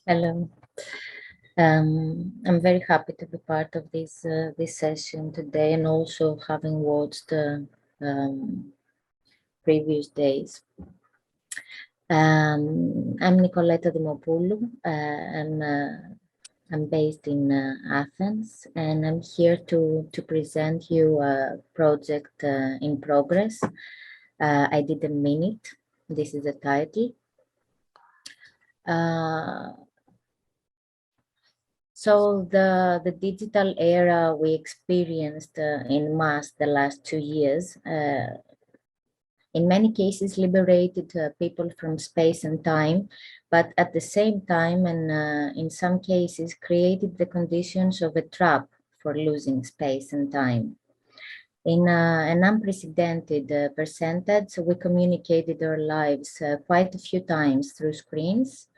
Hello. I'm very happy to be part of this session today, and also having watched previous days. I'm Nikoletta Dimopoulou. I'm based in Athens, and I'm here to present you a project in progress. I did a minute. This is the title. So the digital era we experienced in mass the last 2 years, in many cases liberated people from space and time, but at the same time, and in some cases, created the conditions of a trap for losing space and time. In an unprecedented percentage, we communicated our lives quite a few times through screens.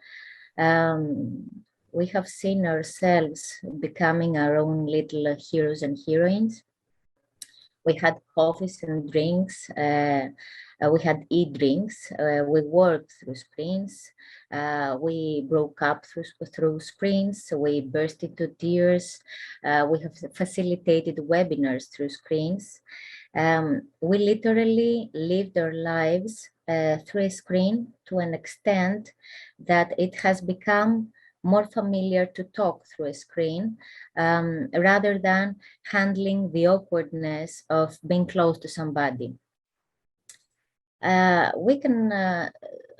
We have seen ourselves becoming our own little heroes and heroines. We had coffees and drinks. We had e-drinks. We worked through screens. We broke up through screens. We burst into tears. We have facilitated webinars through screens. We literally lived our lives through a screen to an extent that it has become more familiar to talk through a screen rather than handling the awkwardness of being close to somebody. We can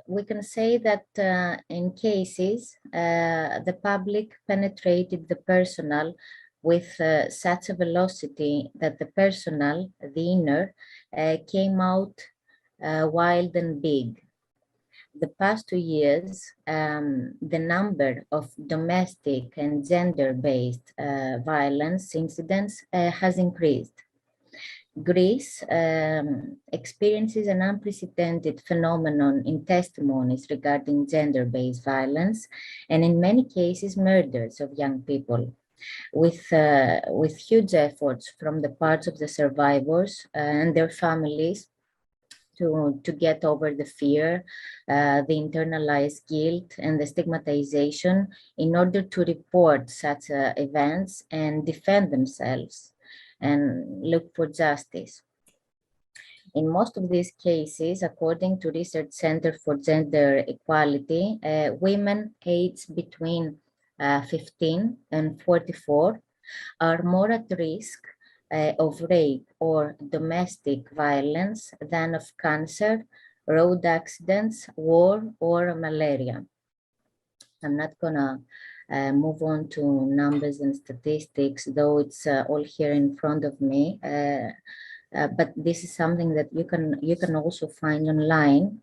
we can say that in cases, the public penetrated the personal with such a velocity that the personal, the inner, came out wild and big. The past 2 years, the number of domestic and gender-based violence incidents has increased. Greece experiences an unprecedented phenomenon in testimonies regarding gender-based violence, and in many cases, murders of young people, with huge efforts from the parts of the survivors and their families to get over the fear, the internalized guilt, and the stigmatization in order to report such events and defend themselves and look for justice. In most of these cases, according to Research Center for Gender Equality, women aged between 15 and 44 are more at risk of rape or domestic violence than of cancer, road accidents, war, or malaria. I'm not gonna move on to numbers and statistics, though it's all here in front of me. But this is something that you can also find online.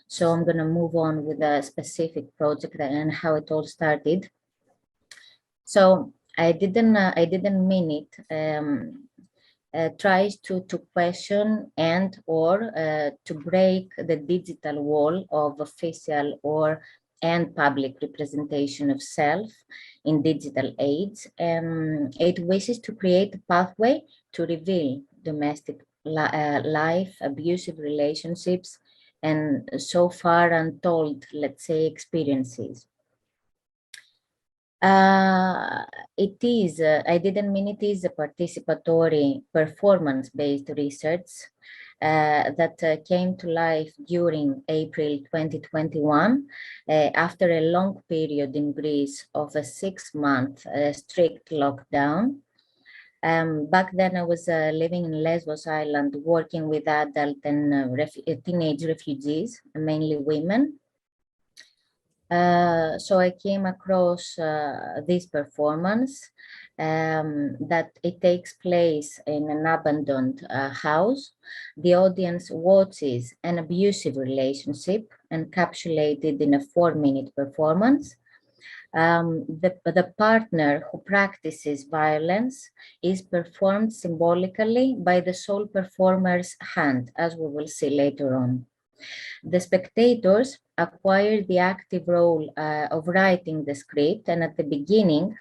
So I'm gonna move on with a specific project and how it all started. So I didn't mean it. Tries to question and or to break the digital wall of official and public representation of self in digital age. It wishes to create a pathway to reveal domestic life, abusive relationships, and so far untold, let's say, experiences. It is, I didn't mean it is a participatory performance-based research that came to life during April 2021 after a long period in Greece of a 6-month strict lockdown. Back then I was living in Lesbos Island, working with adult and teenage refugees, mainly women. So I came across this performance that it takes place in an abandoned house. The audience watches an abusive relationship encapsulated in a 4-minute performance. The partner who practices violence is performed symbolically by the sole performer's hand, as we will see later on. The spectators acquire the active role of writing the script, and at the beginning,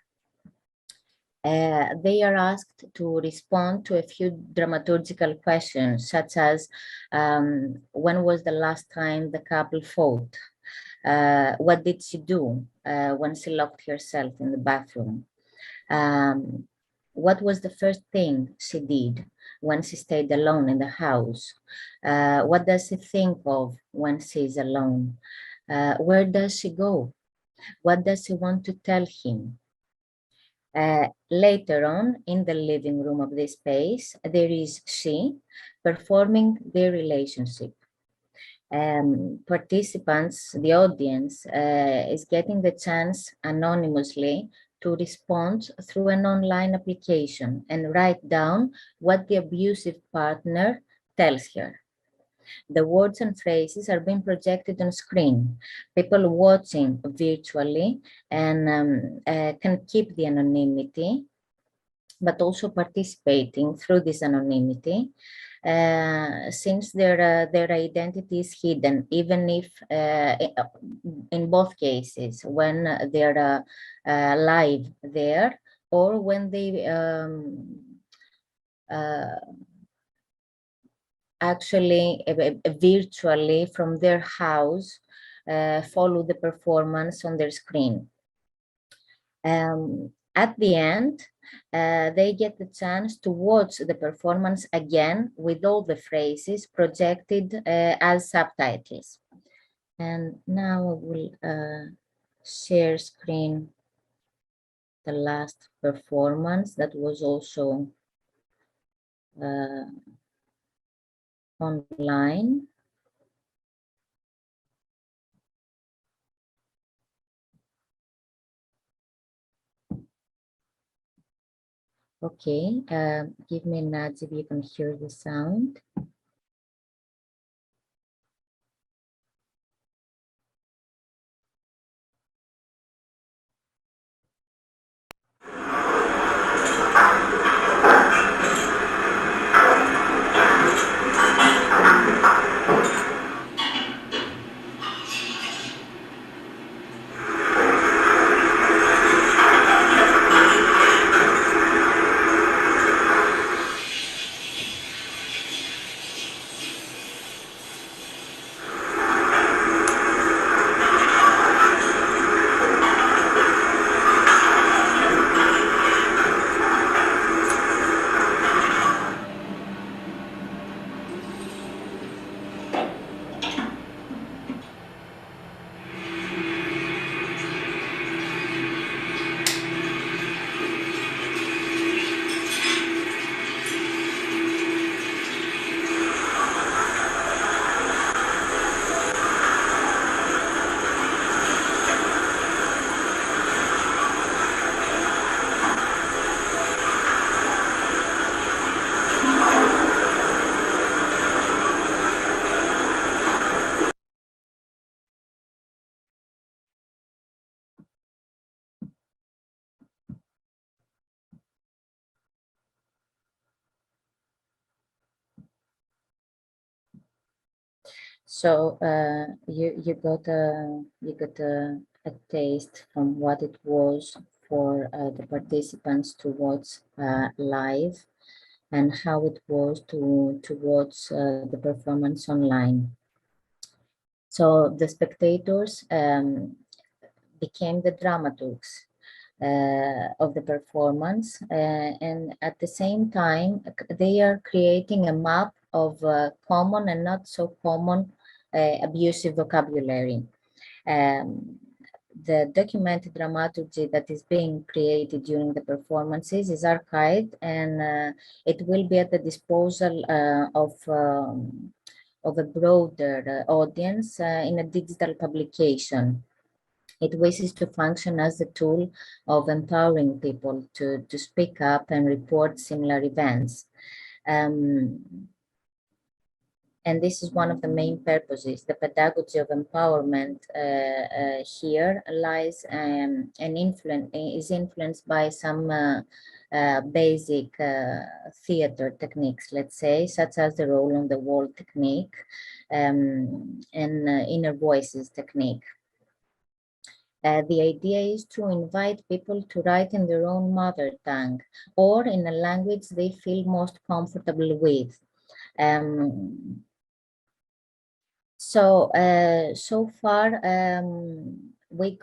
they are asked to respond to a few dramaturgical questions, such as when was the last time the couple fought? What did she do when she locked herself in the bathroom? What was the first thing she did when she stayed alone in the house? What does she think of when she's alone? Where does she go? What does she want to tell him? Later on, in the living room of this space, there is she performing their relationship. Participants, the audience, is getting the chance anonymously to respond through an online application and write down what the abusive partner tells her. The words and phrases are being projected on screen. People watching virtually and can keep the anonymity, but also participating through this anonymity, since their identity is hidden, even if in both cases, when they're live there or when they actually virtually from their house follow the performance on their screen. At the end, they get the chance to watch the performance again with all the phrases projected as subtitles. And now I will share screen the last performance that was also online. Okay, give me a nudge if you can hear the sound. So you got a taste from what it was for the participants to watch live, and how it was to watch the performance online. So the spectators became the dramaturgs of the performance, and at the same time they are creating a map of common and not so common abusive vocabulary. The documented dramaturgy that is being created during the performances is archived, and it will be at the disposal of a broader audience in a digital publication. It wishes to function as a tool of empowering people to speak up and report similar events. And this is one of the main purposes. The pedagogy of empowerment here lies and is influenced by some basic theater techniques, let's say, such as the role on the wall technique and inner voices technique. The idea is to invite people to write in their own mother tongue or in a language they feel most comfortable with. So far, we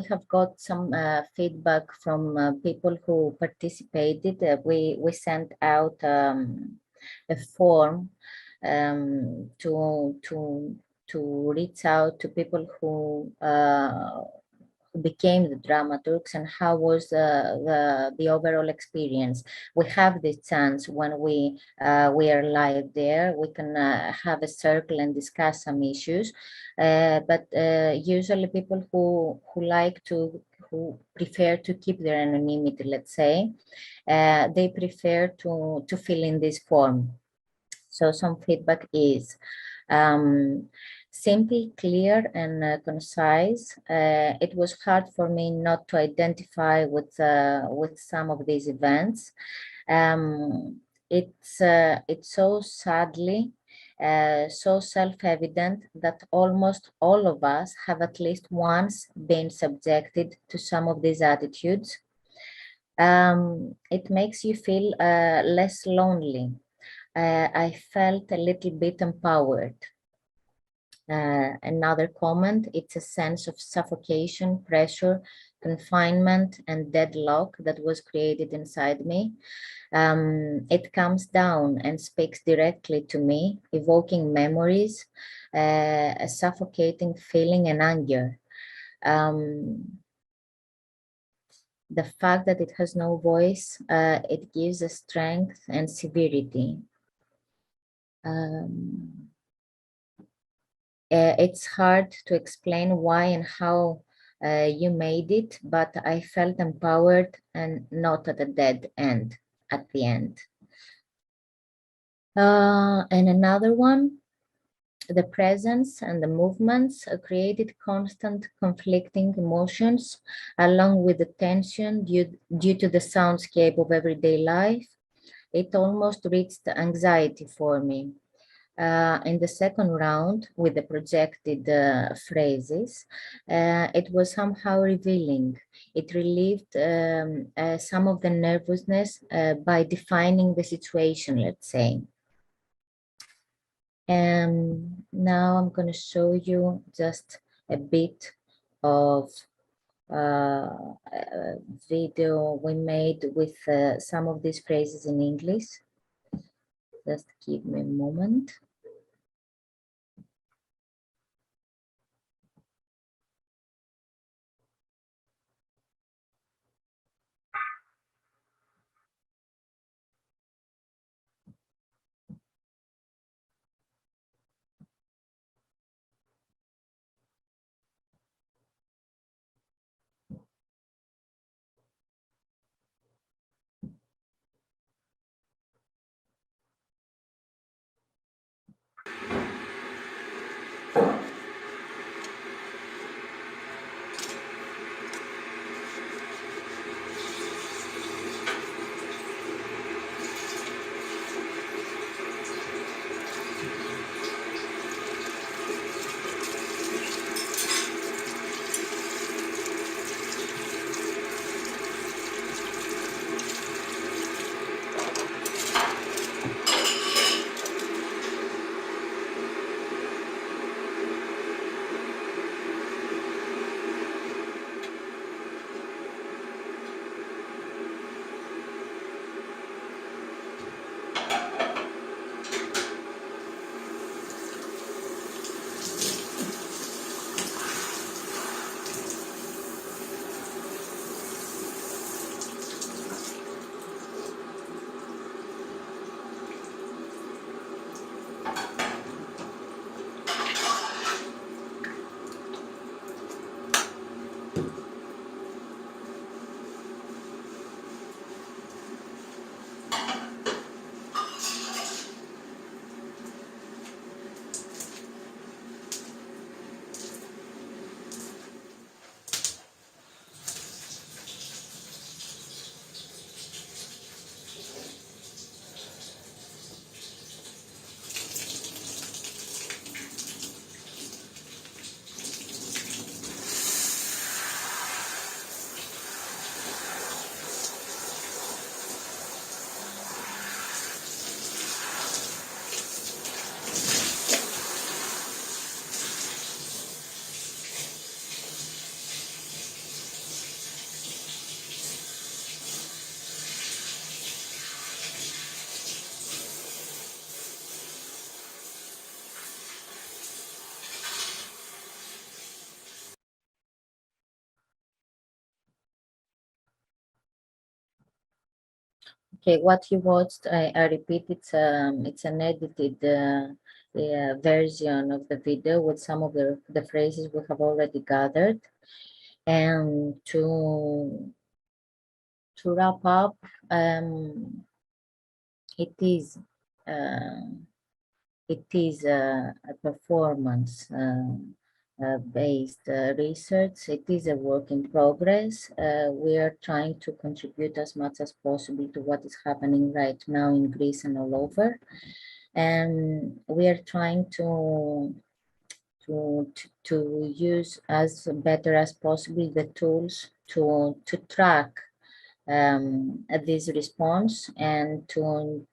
have got some feedback from people who participated. We sent out a form to reach out to people who became the dramaturgs, and how was the overall experience. We have this chance when we are live there. We can have a circle and discuss some issues, but usually people who prefer to keep their anonymity, let's say, they prefer to fill in this form. So some feedback is simple, clear, and concise. It was hard for me not to identify with some of these events. It's so sadly so self-evident that almost all of us have at least once been subjected to some of these attitudes. It makes you feel less lonely. I felt a little bit empowered. Another comment, it's a sense of suffocation, pressure, confinement, and deadlock that was created inside me. It comes down and speaks directly to me, evoking memories, a suffocating feeling, and anger. The fact that it has no voice, it gives a strength and severity. It's hard to explain why and how You made it, but I felt empowered and not at a dead end at the end. And another one, the presence and the movements created constant conflicting emotions along with the tension due to the soundscape of everyday life. It almost reached anxiety for me. In the second round, with the projected phrases, it was somehow revealing. It relieved some of the nervousness by defining the situation, let's say. And now I'm going to show you just a bit of video we made with some of these phrases in English. Just give me a moment. Okay, what you watched, I repeat, it's an edited version of the video with some of the phrases we have already gathered. And to wrap up, it is a performance based research. It is a work in progress. We are trying to contribute as much as possible to what is happening right now in Greece and all over. And we are trying to use as better as possible the tools to track this response and to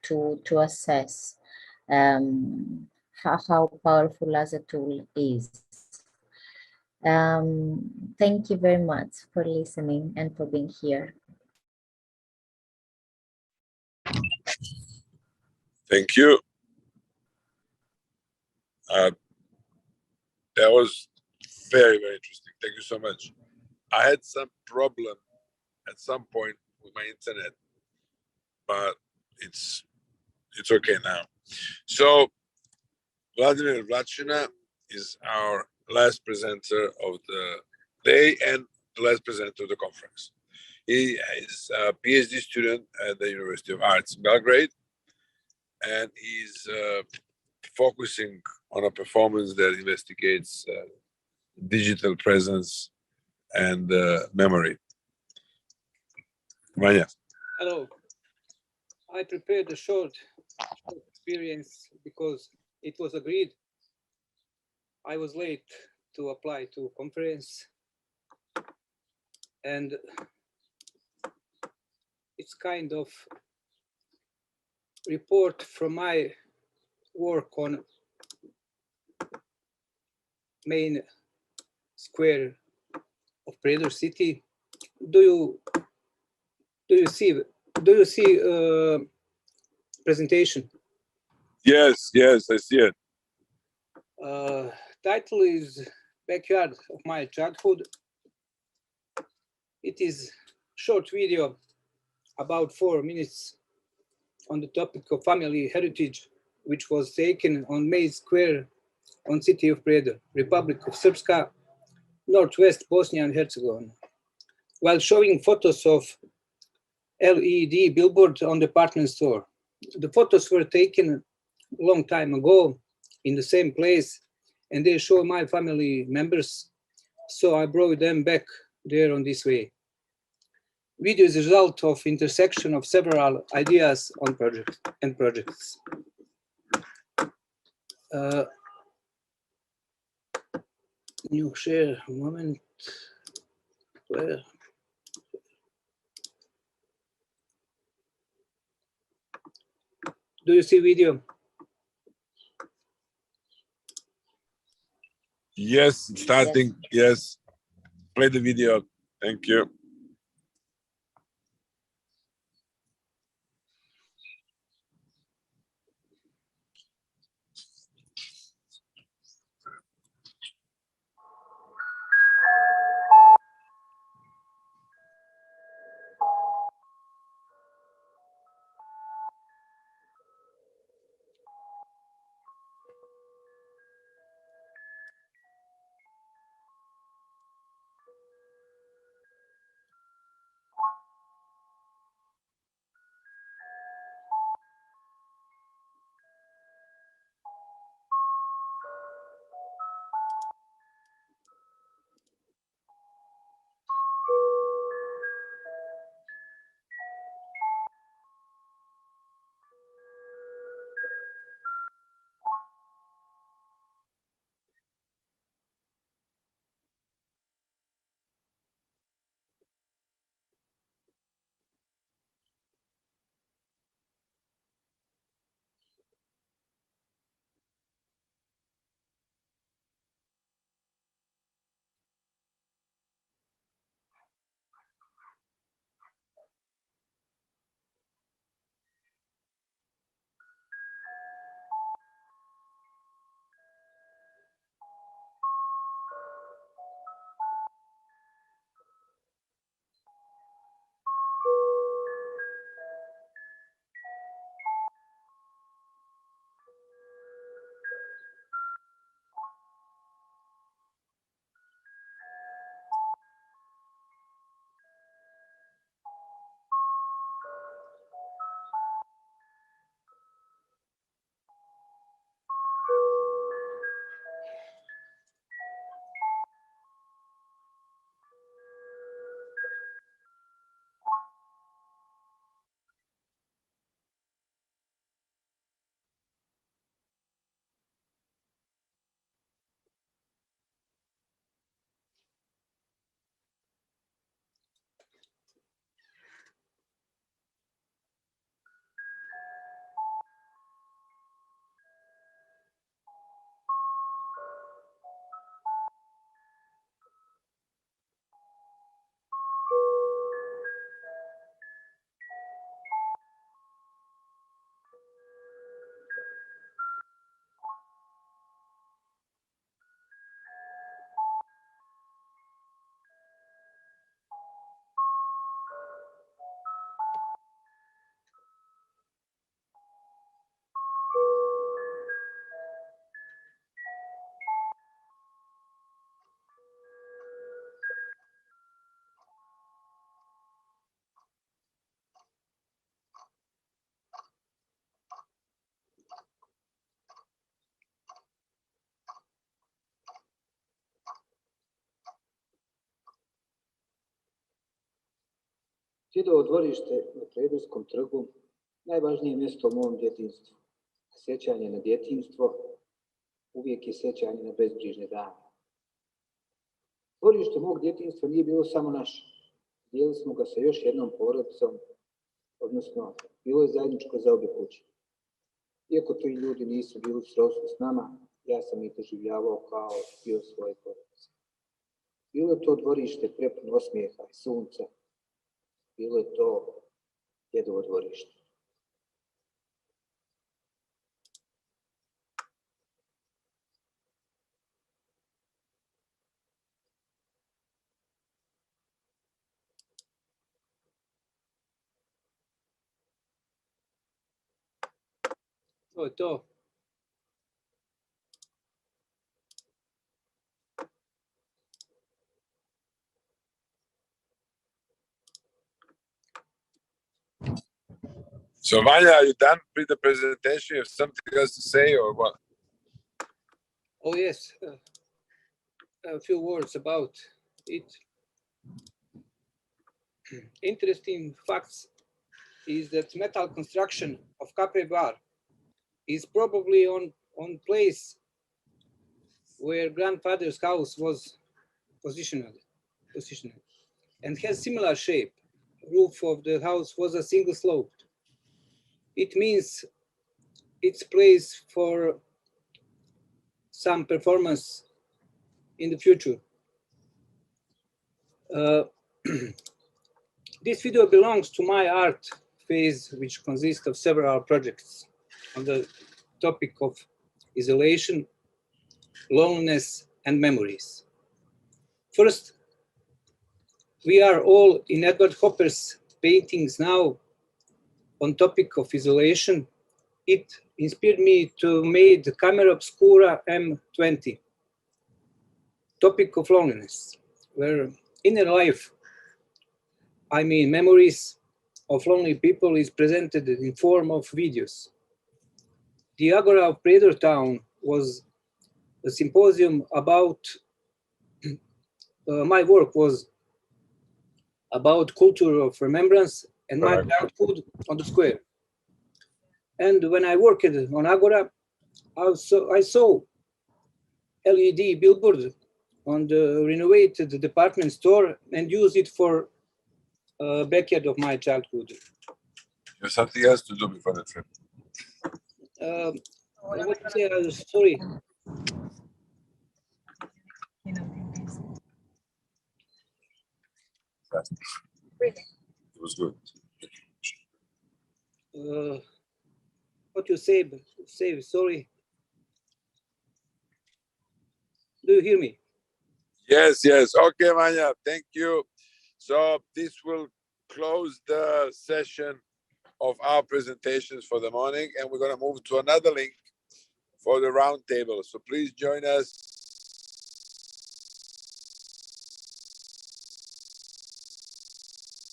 assess how powerful as a tool is. Thank you very much for listening and for being here. Thank you. That was very, very interesting. Thank you so much. I had some problem at some point with my internet, but it's okay now. So Vladimir Vlačina is our last presenter of the today, and let's present to the conference. He is a PhD student at the University of Arts in Belgrade, and he's focusing on a performance that investigates digital presence and memory. Vanya. Hello. I prepared a short experience because it was agreed. I was late to apply to conference, and it's kind of report from my work on main square of Prader city. Do you see presentation? Yes, I see it. Title is Backyard of My Childhood. It is short video, about 4 minutes, on the topic of family heritage, which was taken on Main Square on city of Prader, Republic of Srpska, Northwest Bosnia and Herzegovina, while showing photos of LED billboard on department store. The photos were taken a long time ago in the same place, and they show my family members, so I brought them back there on this way. Video is a result of intersection of several ideas on projects. New share moment. Where? Do you see video? Yes, starting. Yes. Play the video. Thank you. Tidovo dvorište na Predorskom trgu najvažnije mjesto u mom djetinjstvu. Sjećanje na djetinjstvo uvijek je sjećanje na bezbrižne dane. Dvorište mog djetinjstva nije bilo samo naše. Dijeli smo ga sa još jednom porodicom, odnosno bilo je zajedničko za obje kuće. Iako to i ljudi nisu bili u srodstvu s nama, ja sam ih doživljavao kao dio svoje porodice. Bilo je to dvorište prepuno osmijeha i sunca. Bilo je to djedovo dvorište. To je to. So Vanya, are you done with the presentation? You have something else to say or what? Oh yes, a few words about it. Interesting facts is that metal construction of Capre Bar is probably on place where grandfather's house was positioned and has similar shape. Roof of the house was a single slope. It means it's place for some performance in the future. This video belongs to my art phase, which consists of several projects on the topic of isolation, loneliness, and memories. First, we are all in Edward Hopper's paintings now on topic of isolation. It inspired me to make the Camera Obscura M20, topic of loneliness, where inner life, I mean memories of lonely people, is presented in form of videos. The Agora of Prader Town was a symposium about, my work was about culture of remembrance and my childhood on the square. And when I worked on Agora, I saw LED billboard on the renovated department store and used it for backyard of my childhood. You have something else to do before the trip? What to say? Sorry. It was good. What you say? Sorry. Do you hear me? Yes, yes. Okay, Vanya, thank you. So this will close the session of our presentations for the morning, and we're going to move to another link for the round table. So please join us